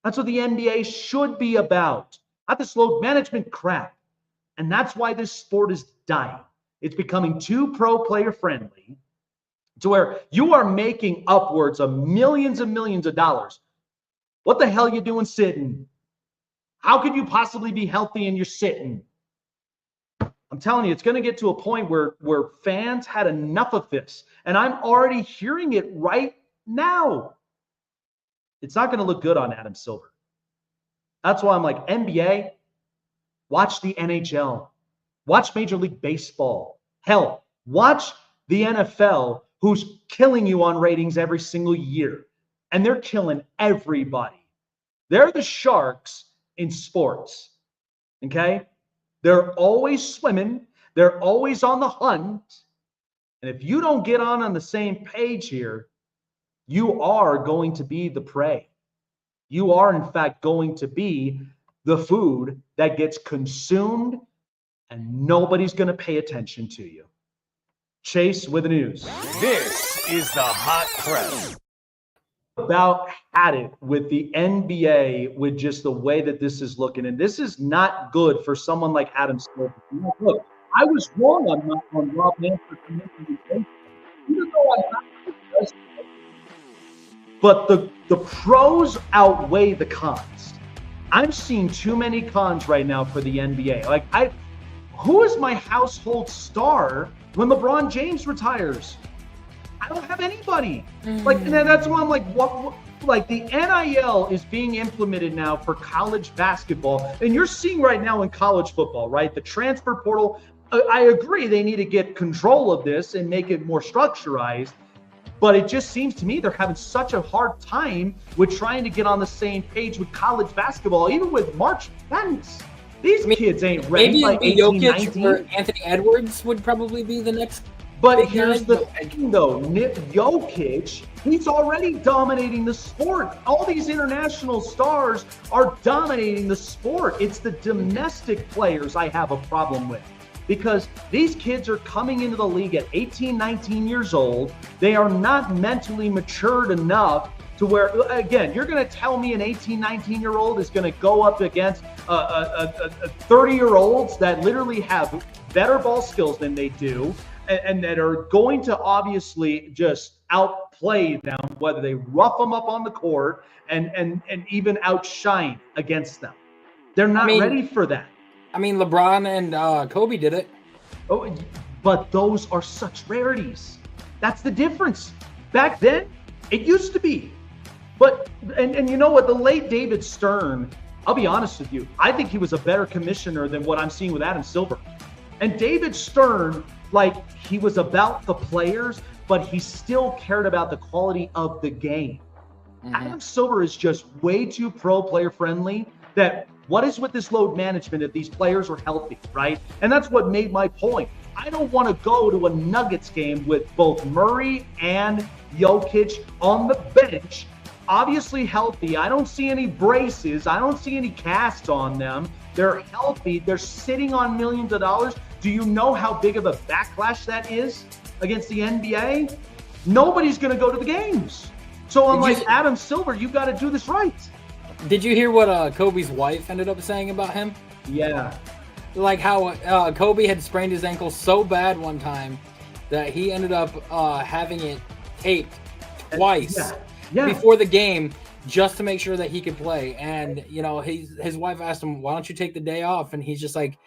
That's what the NBA should be about, not this load management crap. And that's why this sport is dying. It's becoming too pro-player friendly to where you are making upwards of millions and millions of dollars. What the hell are you doing sitting? How could you possibly be healthy and you're sitting? I'm telling you, it's going to get to a point where fans had enough of this. And I'm already hearing it right now. It's not going to look good on Adam Silver. That's why I'm like, NBA, watch the NHL. Watch Major League Baseball. Hell, watch the NFL, who's killing you on ratings every single year. And they're killing everybody. They're the sharks in sports. Okay? They're always swimming. They're always on the hunt. And if you don't get on the same page here, you are going to be the prey. You are, in fact, going to be the food that gets consumed, and nobody's going to pay attention to you. Chase with the news. This is the Hot Press. About had it with the NBA, with just the way that this is looking. And this is not good for someone like Adam Silver. Look, I was wrong on Rob Manfred. Even though I'm not, but the pros outweigh the cons. I'm seeing too many cons right now for the NBA. Like, who is my household star when LeBron James retires? I don't have anybody. Like, and that's why I'm like, what? Like, the NIL is being implemented now for college basketball, and you're seeing right now in college football, right? The transfer portal. I agree, they need to get control of this and make it more structurized. But it just seems to me they're having such a hard time with trying to get on the same page with college basketball, even with March Madness. These kids ain't ready by 18, 19. Or Anthony Edwards would probably be the next. But here's the thing, though. Jokic, he's already dominating the sport. All these international stars are dominating the sport. It's the domestic players I have a problem with. Because these kids are coming into the league at 18, 19 years old. They are not mentally matured enough to where, again, you're going to tell me an 18, 19-year-old is going to go up against 30-year-olds that literally have better ball skills than they do and that are going to obviously just outplay them, whether they rough them up on the court and even outshine against them. They're not ready for that. I mean, LeBron and Kobe did it. Oh, but those are such rarities. That's the difference. Back then, it used to be. But, and you know what? The late David Stern, I'll be honest with you, I think he was a better commissioner than what I'm seeing with Adam Silver. And David Stern, like, he was about the players, but he still cared about the quality of the game. Adam Silver is just way too pro-player friendly that what is with this load management if these players are healthy, right? And that's what made my point. I don't want to go to a Nuggets game with both Murray and Jokic on the bench, obviously healthy. I don't see any braces. I don't see any casts on them. They're healthy. They're sitting on millions of dollars. Do you know how big of a backlash that is against the NBA? Nobody's going to go to the games. So I'm like, Adam Silver, you got to do this right. Did you hear what Kobe's wife ended up saying about him? Yeah. Like how Kobe had sprained his ankle so bad one time that he ended up having it taped twice. before the game just to make sure that he could play. And, you know, his wife asked him, why don't you take the day off? And he's just like,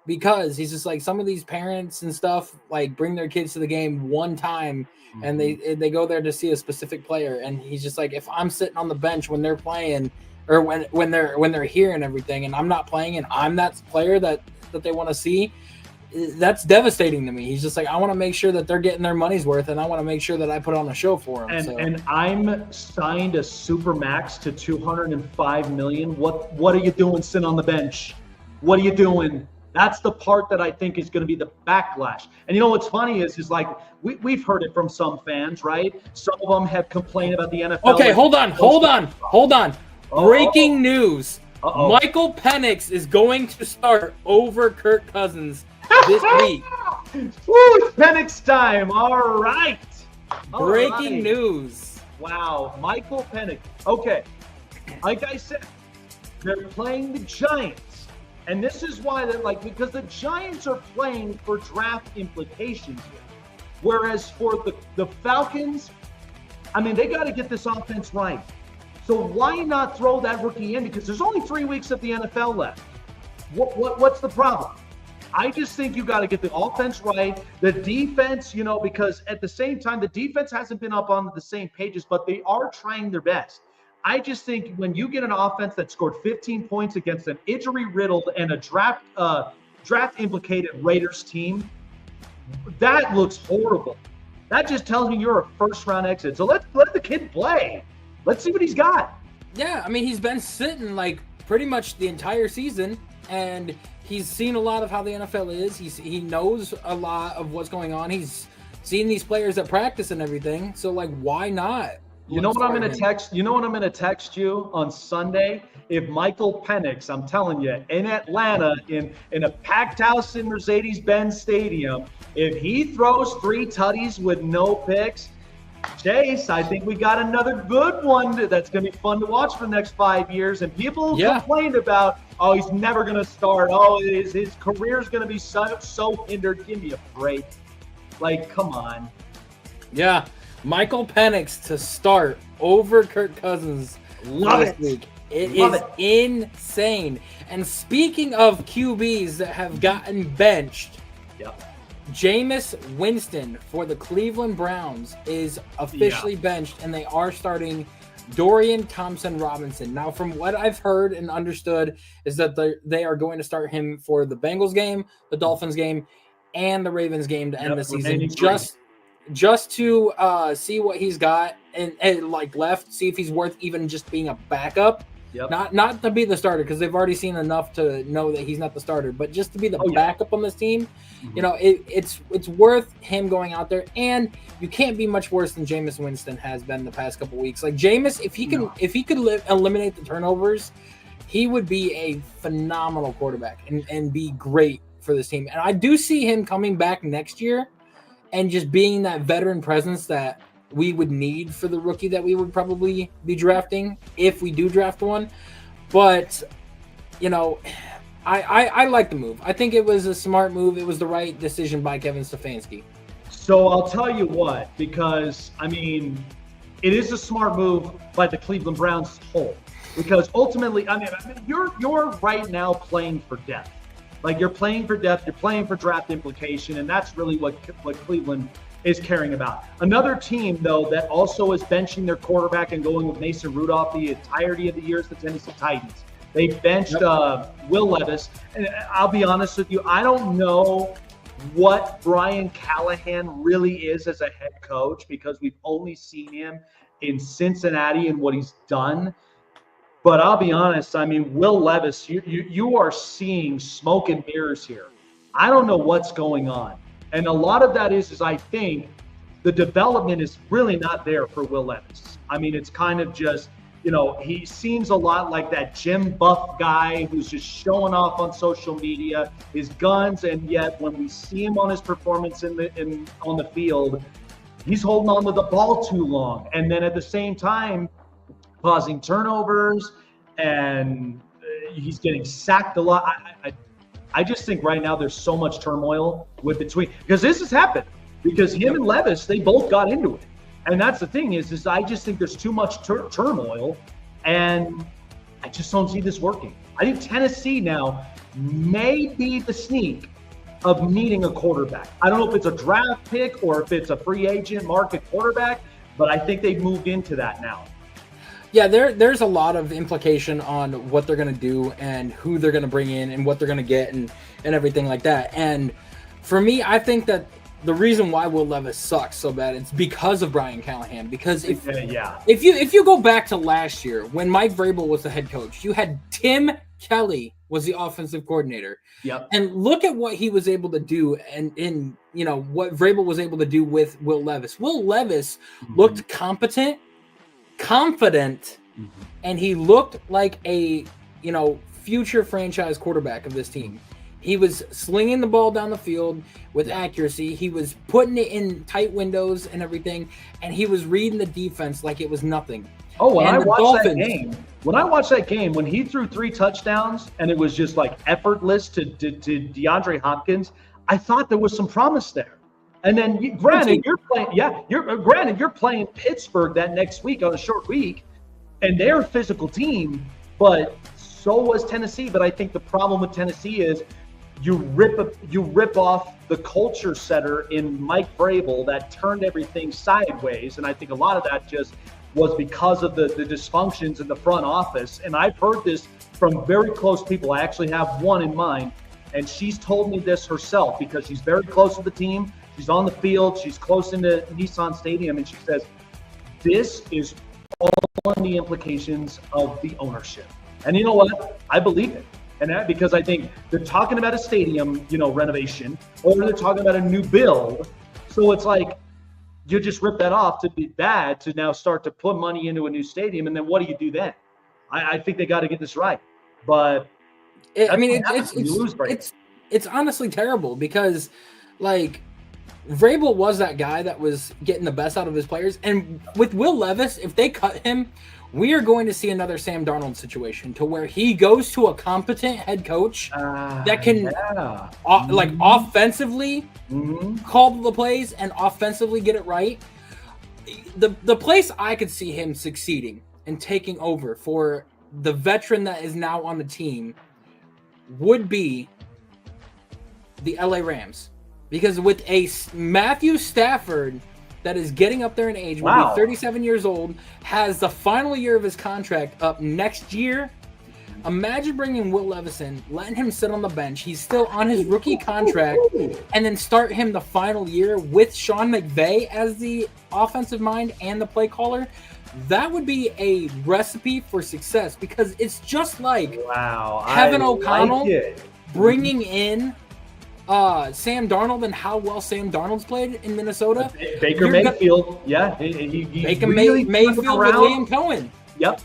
because he's just like, some of these parents and stuff like bring their kids to the game one time and they go there to see a specific player. And he's just like, if I'm sitting on the bench when they're playing or when they're here and everything, and I'm not playing and I'm that player that they want to see, that's devastating to me. He's just like, I want to make sure that they're getting their money's worth, and I want to make sure that I put on a show for them. And I'm signed a super max to $205 million. What are you doing sitting on the bench? What are you doing? That's the part that I think is going to be the backlash. And you know what's funny is like we've heard it from some fans, right? Some of them have complained about the NFL. Okay, hold on. Breaking news. Michael Penix is going to start over Kirk Cousins this week. Woo, it's Penix time. All right. Breaking news. Wow, Michael Penix. Okay, like I said, they're playing the Giants. And this is why they're like, because the Giants are playing for draft implications here. Whereas for the Falcons, I mean, they got to get this offense right. So why not throw that rookie in? Because there's only 3 weeks of the NFL left. What's the problem? I just think you got to get the offense right. The defense, you know, because at the same time, the defense hasn't been up on the same pages, but they are trying their best. I just think when you get an offense that scored 15 points against an injury-riddled and a draft-implicated Raiders team, that looks horrible. That just tells me you're a first-round exit. So let the kid play. Let's see what he's got. Yeah, I mean, he's been sitting like pretty much the entire season, and he's seen a lot of how the NFL is. He knows a lot of what's going on. He's seen these players at practice and everything. So, like, why not? You know what I'm going to text? You know what I'm going to text you on Sunday? If Michael Penix, I'm telling you, in Atlanta, in a packed house in Mercedes-Benz Stadium, if he throws 3 tutties with no picks, Chase, I think we got another good one that's going to be fun to watch for the next 5 years. And people complained about, oh, he's never going to start. Oh, his career's going to be so hindered. Give me a break. Like, come on. Yeah. Michael Penix to start over Kirk Cousins this week. It is insane. And speaking of QBs that have gotten benched, Jameis Winston for the Cleveland Browns is officially benched, and they are starting Dorian Thompson-Robinson. Now, from what I've heard and understood is that they are going to start him for the Bengals game, the Dolphins game, and the Ravens game to end the season, just to see what he's got and like left, see if he's worth even just being a backup. Not to be the starter, because they've already seen enough to know that he's not the starter, but just to be the backup on this team. You know, it's worth him going out there, and you can't be much worse than Jameis Winston has been the past couple weeks. Like Jameis, if he could eliminate the turnovers, he would be a phenomenal quarterback and be great for this team. And I do see him coming back next year and just being that veteran presence that we would need for the rookie that we would probably be drafting if we do draft one. But, you know, I like the move. I think it was a smart move. It was the right decision by Kevin Stefanski. So I'll tell you what, because, I mean, it is a smart move by the Cleveland Browns as a whole. Because ultimately, I mean, you're right now playing for depth. Like, you're playing for depth, you're playing for draft implication, and that's really what Cleveland is caring about. Another team, though, that also is benching their quarterback and going with Mason Rudolph the entirety of the year is the Tennessee Titans. They benched Will Levis. And I'll be honest with you, I don't know what Brian Callahan really is as a head coach, because we've only seen him in Cincinnati and what he's done. But I'll be honest, I mean, Will Levis, you are seeing smoke and mirrors here. I don't know what's going on. And a lot of that is I think the development is really not there for Will Levis. I mean, it's kind of just, you know, he seems a lot like that Jim Buff guy who's just showing off on social media, his guns, and yet when we see him on his performance on the field, he's holding on to the ball too long. And then at the same time, causing turnovers, and he's getting sacked a lot. I just think right now there's so much turmoil because this has happened, because him and Levis, they both got into it. And that's the thing is I just think there's too much turmoil, and I just don't see this working. I think Tennessee now may be the sneak of needing a quarterback. I don't know if it's a draft pick or if it's a free agent market quarterback, but I think they've moved into that now. Yeah, there's a lot of implication on what they're going to do and who they're going to bring in and what they're going to get and everything like that. And for me, I think that the reason why Will Levis sucks so bad, it's because of Brian Callahan. Because if you go back to last year when Mike Vrabel was the head coach, you had Tim Kelly was the offensive coordinator. Yep. And look at what he was able to do and in what Vrabel was able to do with Will Levis. Will Levis looked competent, confident, and he looked like a future franchise quarterback of this team. He was slinging the ball down the field with accuracy. He was putting it in tight windows and everything, and he was reading the defense like it was nothing. Oh, when I watched that game, when he threw 3 touchdowns and it was just like effortless to DeAndre Hopkins, I thought there was some promise there. And then, granted, you're playing Pittsburgh that next week on a short week, and they're a physical team, but so was Tennessee. But I think the problem with Tennessee is you rip off the culture setter in Mike Vrabel that turned everything sideways, and I think a lot of that just was because of the dysfunctions in the front office. And I've heard this from very close people. I actually have one in mind, and she's told me this herself because she's very close to the team. She's on the field. She's close into Nissan Stadium, and she says, this is all on the implications of the ownership. And you know what? I believe it. And that because I think they're talking about a stadium, renovation, or they're talking about a new build. So it's like, you just rip that off to be bad to now start to put money into a new stadium. And then what do you do then? I think they got to get this right. But it's honestly terrible because Vrabel was that guy that was getting the best out of his players. And with Will Levis, if they cut him, we are going to see another Sam Darnold situation to where he goes to a competent head coach that can offensively call the plays and offensively get it right. The place I could see him succeeding and taking over for the veteran that is now on the team would be the LA Rams. Because with a Matthew Stafford that is getting up there in age, will be 37 years old, has the final year of his contract up next year. Imagine bringing Will Levis in, letting him sit on the bench. He's still on his rookie contract, and then start him the final year with Sean McVay as the offensive mind and the play caller. That would be a recipe for success because it's just like Kevin O'Connell bringing in Sam Darnold and how well Sam Darnold's played in Minnesota. Baker Mayfield, Baker Mayfield with Liam Cohen. Yep.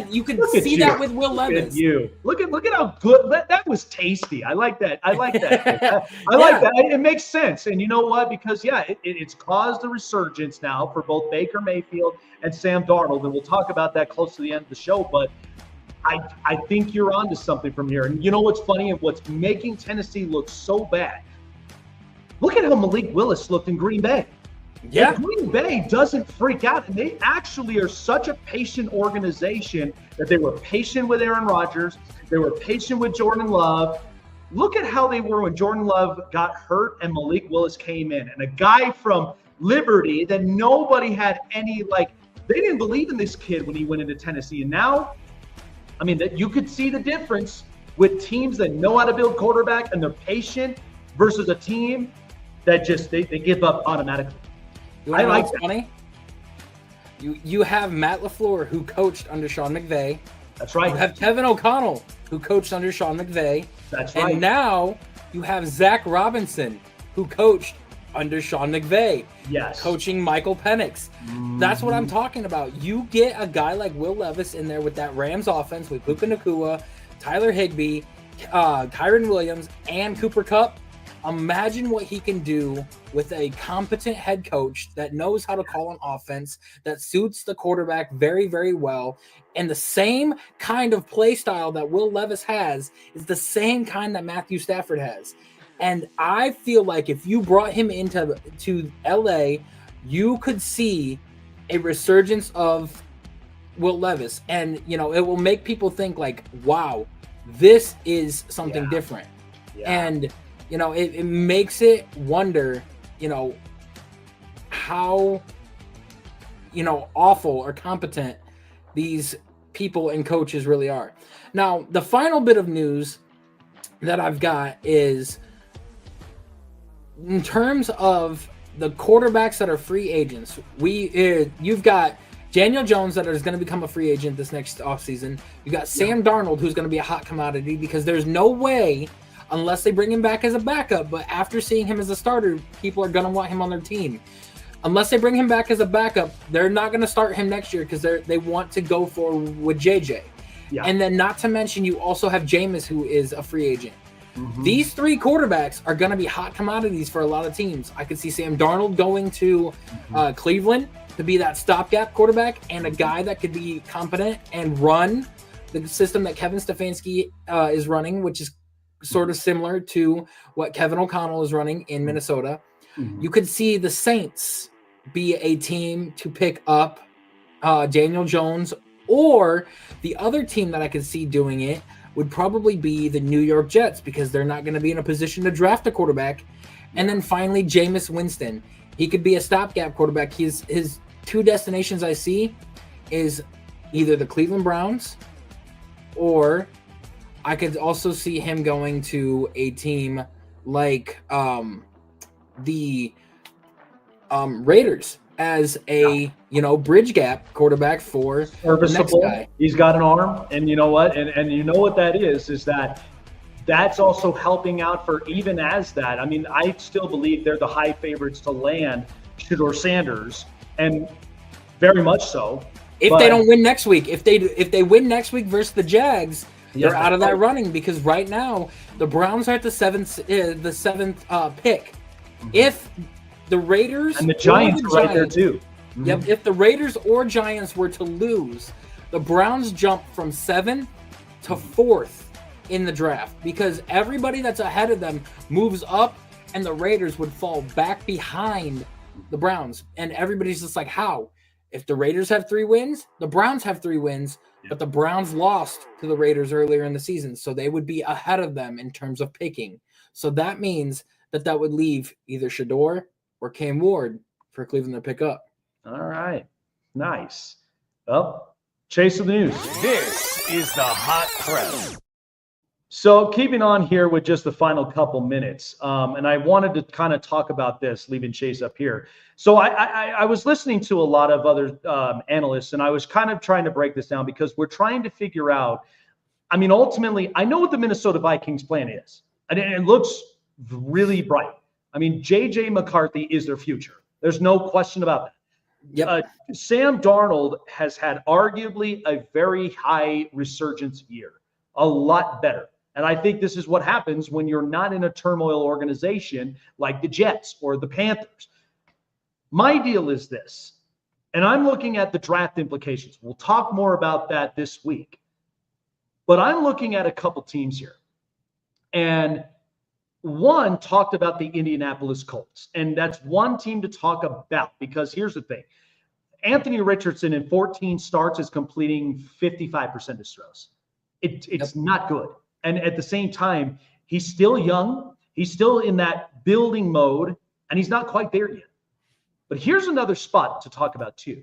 You could see that with Will Levis. Look at how good that was. Tasty. I like that. I like that. It makes sense. And you know what? Because it's caused a resurgence now for both Baker Mayfield and Sam Darnold, and we'll talk about that close to the end of the show. But I think you're onto something from here. And you know what's funny and what's making Tennessee look so bad? Look at how Malik Willis looked in Green Bay. Yeah. Green Bay doesn't freak out, and they actually are such a patient organization that they were patient with Aaron Rodgers. They were patient with Jordan Love. Look at how they were when Jordan Love got hurt and Malik Willis came in. And a guy from Liberty that nobody had any, they didn't believe in this kid when he went into Tennessee. And now, that you could see the difference with teams that know how to build quarterback and they're patient versus a team that just they give up automatically. I like that. Funny? You have Matt LaFleur who coached under Sean McVay. That's right. You have Kevin O'Connell who coached under Sean McVay. That's right. And now you have Zach Robinson who coached under Sean McVay. Yes. Coaching Michael Penix. That's what I'm talking about. You get a guy like Will Levis in there with that Rams offense with Puka Nacua, Tyler Higbee, Kyron Williams, and Cooper Kupp. Imagine what he can do with a competent head coach that knows how to call an offense that suits the quarterback very, very well. And the same kind of play style that Will Levis has is the same kind that Matthew Stafford has. And I feel like if you brought him into LA you could see a resurgence of Will Levis, and it will make people think like, wow, this is something different. And it makes it wonder how awful or competent these people and coaches really are. Now, the final bit of news that I've got is in terms of the quarterbacks that are free agents. You've got Daniel Jones that is going to become a free agent this next offseason. You got Sam Darnold, who's going to be a hot commodity because there's no way, unless they bring him back as a backup, but after seeing him as a starter, people are going to want him on their team. Unless they bring him back as a backup, they're not going to start him next year because they want to go with JJ. Yeah. And then not to mention, you also have Jameis, who is a free agent. Mm-hmm. These three quarterbacks are going to be hot commodities for a lot of teams. I could see Sam Darnold going to Cleveland to be that stopgap quarterback and a guy that could be competent and run the system that Kevin Stefanski is running, which is sort of similar to what Kevin O'Connell is running in Minnesota. Mm-hmm. You could see the Saints be a team to pick up Daniel Jones, or the other team that I could see doing it would probably be the New York Jets because they're not going to be in a position to draft a quarterback. And then finally, Jameis Winston. He could be a stopgap quarterback. His two destinations I see is either the Cleveland Browns, or I could also see him going to a team like the Raiders as a bridge gap quarterback for serviceable. The next guy. He's got an arm, and you know what? And you know what that is that that's also helping out for even as that. I mean, I still believe they're the high favorites to land Shedeur Sanders, and very much so. If they don't win next week, if they win next week versus the Jags, they're out of that running because right now the Browns are at the seventh pick. Mm-hmm. If the Raiders and the Giants are right there too. Mm-hmm. Yep. If the Raiders or Giants were to lose, the Browns jump from 7th to 4th in the draft because everybody that's ahead of them moves up, and the Raiders would fall back behind the Browns. And everybody's just like, how? If the Raiders have 3 wins, the Browns have 3 wins, but the Browns lost to the Raiders earlier in the season, so they would be ahead of them in terms of picking. So that means that would leave either Shedeur or Cam Ward for Cleveland to pick up. All right. Nice. Well, chase of the news. This is the hot press. So keeping on here with just the final couple minutes, and I wanted to kind of talk about this, leaving Chase up here. So I was listening to a lot of other analysts, and I was kind of trying to break this down because we're trying to figure out, I mean, ultimately, I know what the Minnesota Vikings plan is, and it looks really bright. I mean, J.J. McCarthy is their future. There's no question about that. Yep. Sam Darnold has had arguably a very high resurgence year, a lot better. And I think this is what happens when you're not in a turmoil organization like the Jets or the Panthers. My deal is this, and I'm looking at the draft implications. We'll talk more about that this week. But I'm looking at a couple teams here. And one talked about the Indianapolis Colts, and that's one team to talk about because here's the thing. Anthony Richardson in 14 starts is completing 55% of his throws. It's not good. And at the same time, he's still young. He's still in that building mode, and he's not quite there yet. But here's another spot to talk about too.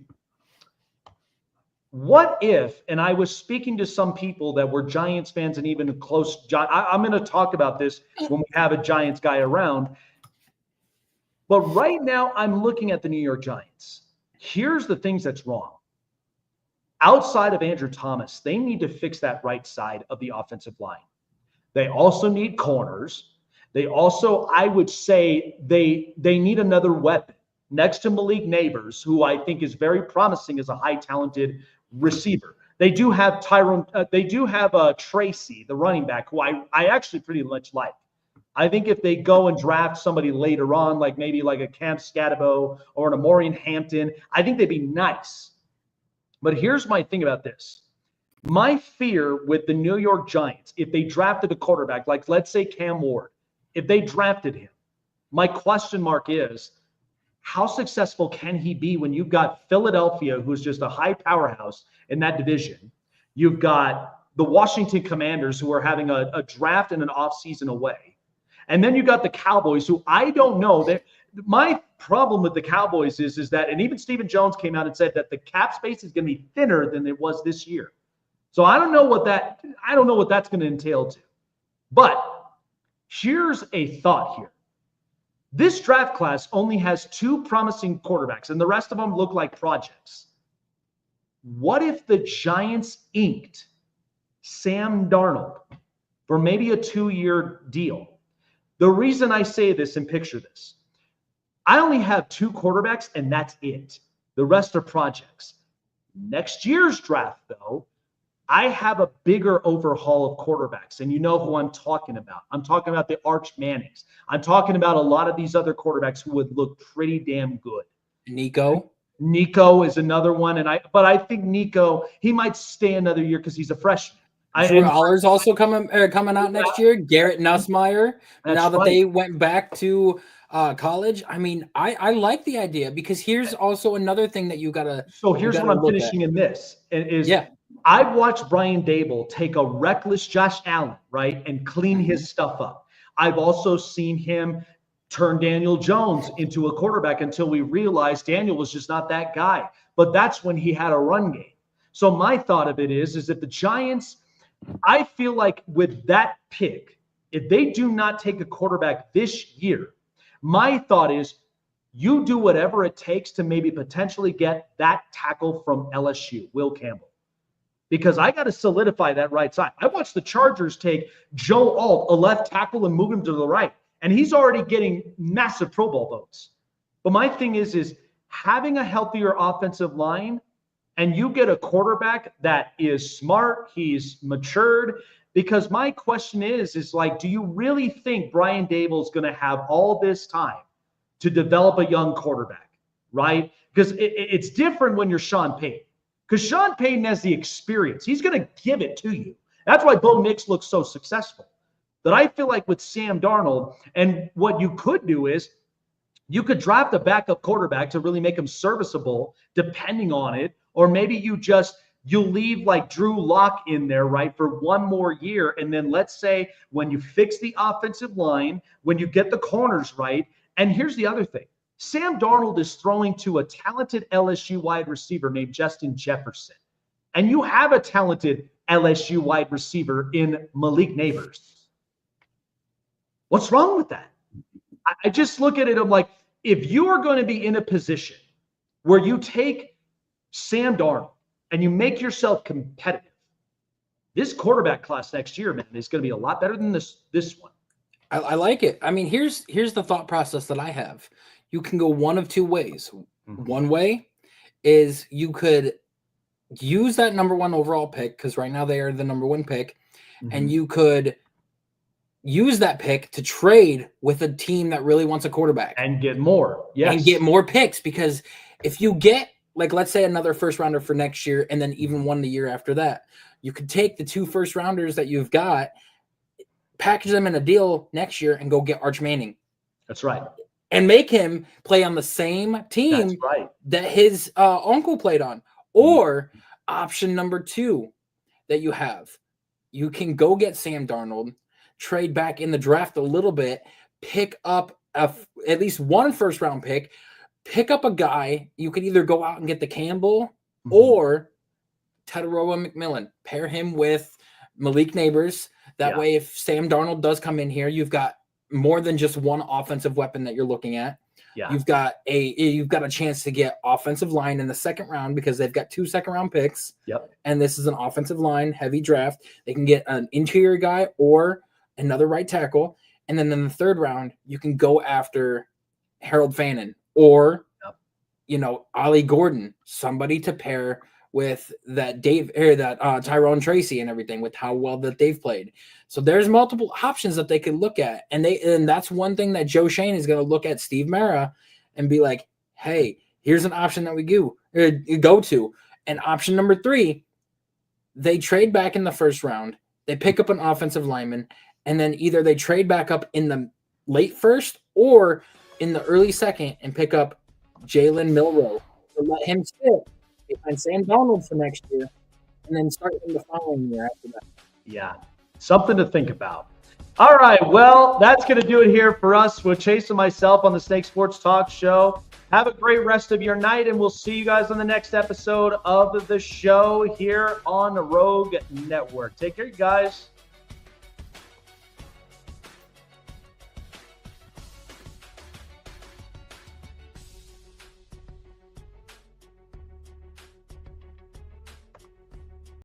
What if, and I was speaking to some people that were Giants fans and even close, I'm going to talk about this when we have a Giants guy around. But right now, I'm looking at the New York Giants. Here's the things that's wrong. Outside of Andrew Thomas, they need to fix that right side of the offensive line. They also need corners. They also, I would say, they need another weapon next to Malik Neighbors, who I think is very promising as a high talented receiver. They do have Tracy, the running back, who I actually pretty much like. I think if they go and draft somebody later on, like maybe like a Cam Scatabo or an Amorian Hampton, I think they'd be nice. But here's my thing about this. My fear with the New York Giants, if they drafted a quarterback, like let's say Cam Ward, if they drafted him, my question mark is, how successful can he be when you've got Philadelphia, who's just a high powerhouse in that division? You've got the Washington Commanders, who are having a draft and an offseason away. And then you got the Cowboys, who I don't know. My problem with the Cowboys is that, and even Stephen Jones came out and said that the cap space is going to be thinner than it was this year. So I don't know what that's going to entail to. But here's a thought here. This draft class only has 2 promising quarterbacks, and the rest of them look like projects. What if the Giants inked Sam Darnold for maybe a 2-year deal? The reason I say this and picture this, I only have 2 quarterbacks, and that's it. The rest are projects. Next year's draft, though, I have a bigger overhaul of quarterbacks, and you know who I'm talking about. I'm talking about the Arch Mannings. I'm talking about a lot of these other quarterbacks who would look pretty damn good. Nico is another one, but I think Nico, he might stay another year because he's a freshman. Drew Aller's also coming out next year. Garrett Nussmeier. Now that they went back to college, I mean, I like the idea, because here's also another thing that you gotta. So here's what I'm finishing in this is. Yeah. I've watched Brian Dable take a reckless Josh Allen, right, and clean his stuff up. I've also seen him turn Daniel Jones into a quarterback until we realized Daniel was just not that guy. But that's when he had a run game. So my thought of it is if the Giants, I feel like with that pick, if they do not take a quarterback this year, my thought is you do whatever it takes to maybe potentially get that tackle from LSU, Will Campbell. Because I got to solidify that right side. I watched the Chargers take Joe Alt, a left tackle, and move him to the right. And he's already getting massive Pro Bowl votes. But my thing is having a healthier offensive line, and you get a quarterback that is smart, he's matured. Because my question is like, do you really think Brian Dable is going to have all this time to develop a young quarterback, right? Because it's different when you're Sean Payton. Because Sean Payton has the experience. He's going to give it to you. That's why Bo Nix looks so successful. But I feel like with Sam Darnold, and what you could do is you could draft a backup quarterback to really make him serviceable, depending on it. Or maybe you leave like Drew Lock in there, right, for 1 more year. And then let's say when you fix the offensive line, when you get the corners right. And here's the other thing. Sam Darnold is throwing to a talented LSU wide receiver named Justin Jefferson. And you have a talented LSU wide receiver in Malik Neighbors. What's wrong with that? I just look at it, I'm like, if you are going to be in a position where you take Sam Darnold and you make yourself competitive, this quarterback class next year, man, is going to be a lot better than this one. I like it. I mean, here's the thought process that I have. You can go one of 2 ways. One way is you could use that number 1 overall pick, because right now they are the number 1 pick, and you could use that pick to trade with a team that really wants a quarterback. And get more. Yes. And get more picks, because if you get, like, let's say another first rounder for next year and then even one the year after that, you could take the 2 first rounders that you've got, package them in a deal next year, and go get Arch Manning. That's right. And make him play on the same team that his uncle played on. Or option number 2 that you have, you can go get Sam Darnold, trade back in the draft a little bit, pick up at least 1 first-round pick, pick up a guy. You could either go out and get the Campbell or Tataroa McMillan. Pair him with Malik Neighbors. That way, if Sam Darnold does come in here, you've got more than just one offensive weapon that you're looking at. Yeah. You've got a chance to get offensive line in the second round, because they've got 2 second-round picks. Yep. And this is an offensive line heavy draft. They can get an interior guy or another right tackle. And then in the 3rd round, you can go after Harold Fannin or, Ollie Gordon, somebody to pair with that Tyrone Tracy and everything, with how well that they've played. So there's multiple options that they could look at. And that's one thing that Joe Shane is going to look at Steve Mara and be like, hey, here's an option that we go to. And option number 3, they trade back in the 1st round. They pick up an offensive lineman, and then either they trade back up in the late 1st or in the early 2nd and pick up Jalen Milroe, to let him sit behind Sam Donald for next year, and then start him the following year after that. Yeah, something to think about. All right, well, that's going to do it here for us with Chase and myself on the Snake Sports Talk Show. Have a great rest of your night, and we'll see you guys on the next episode of the show here on the Rogue Network. Take care, you guys.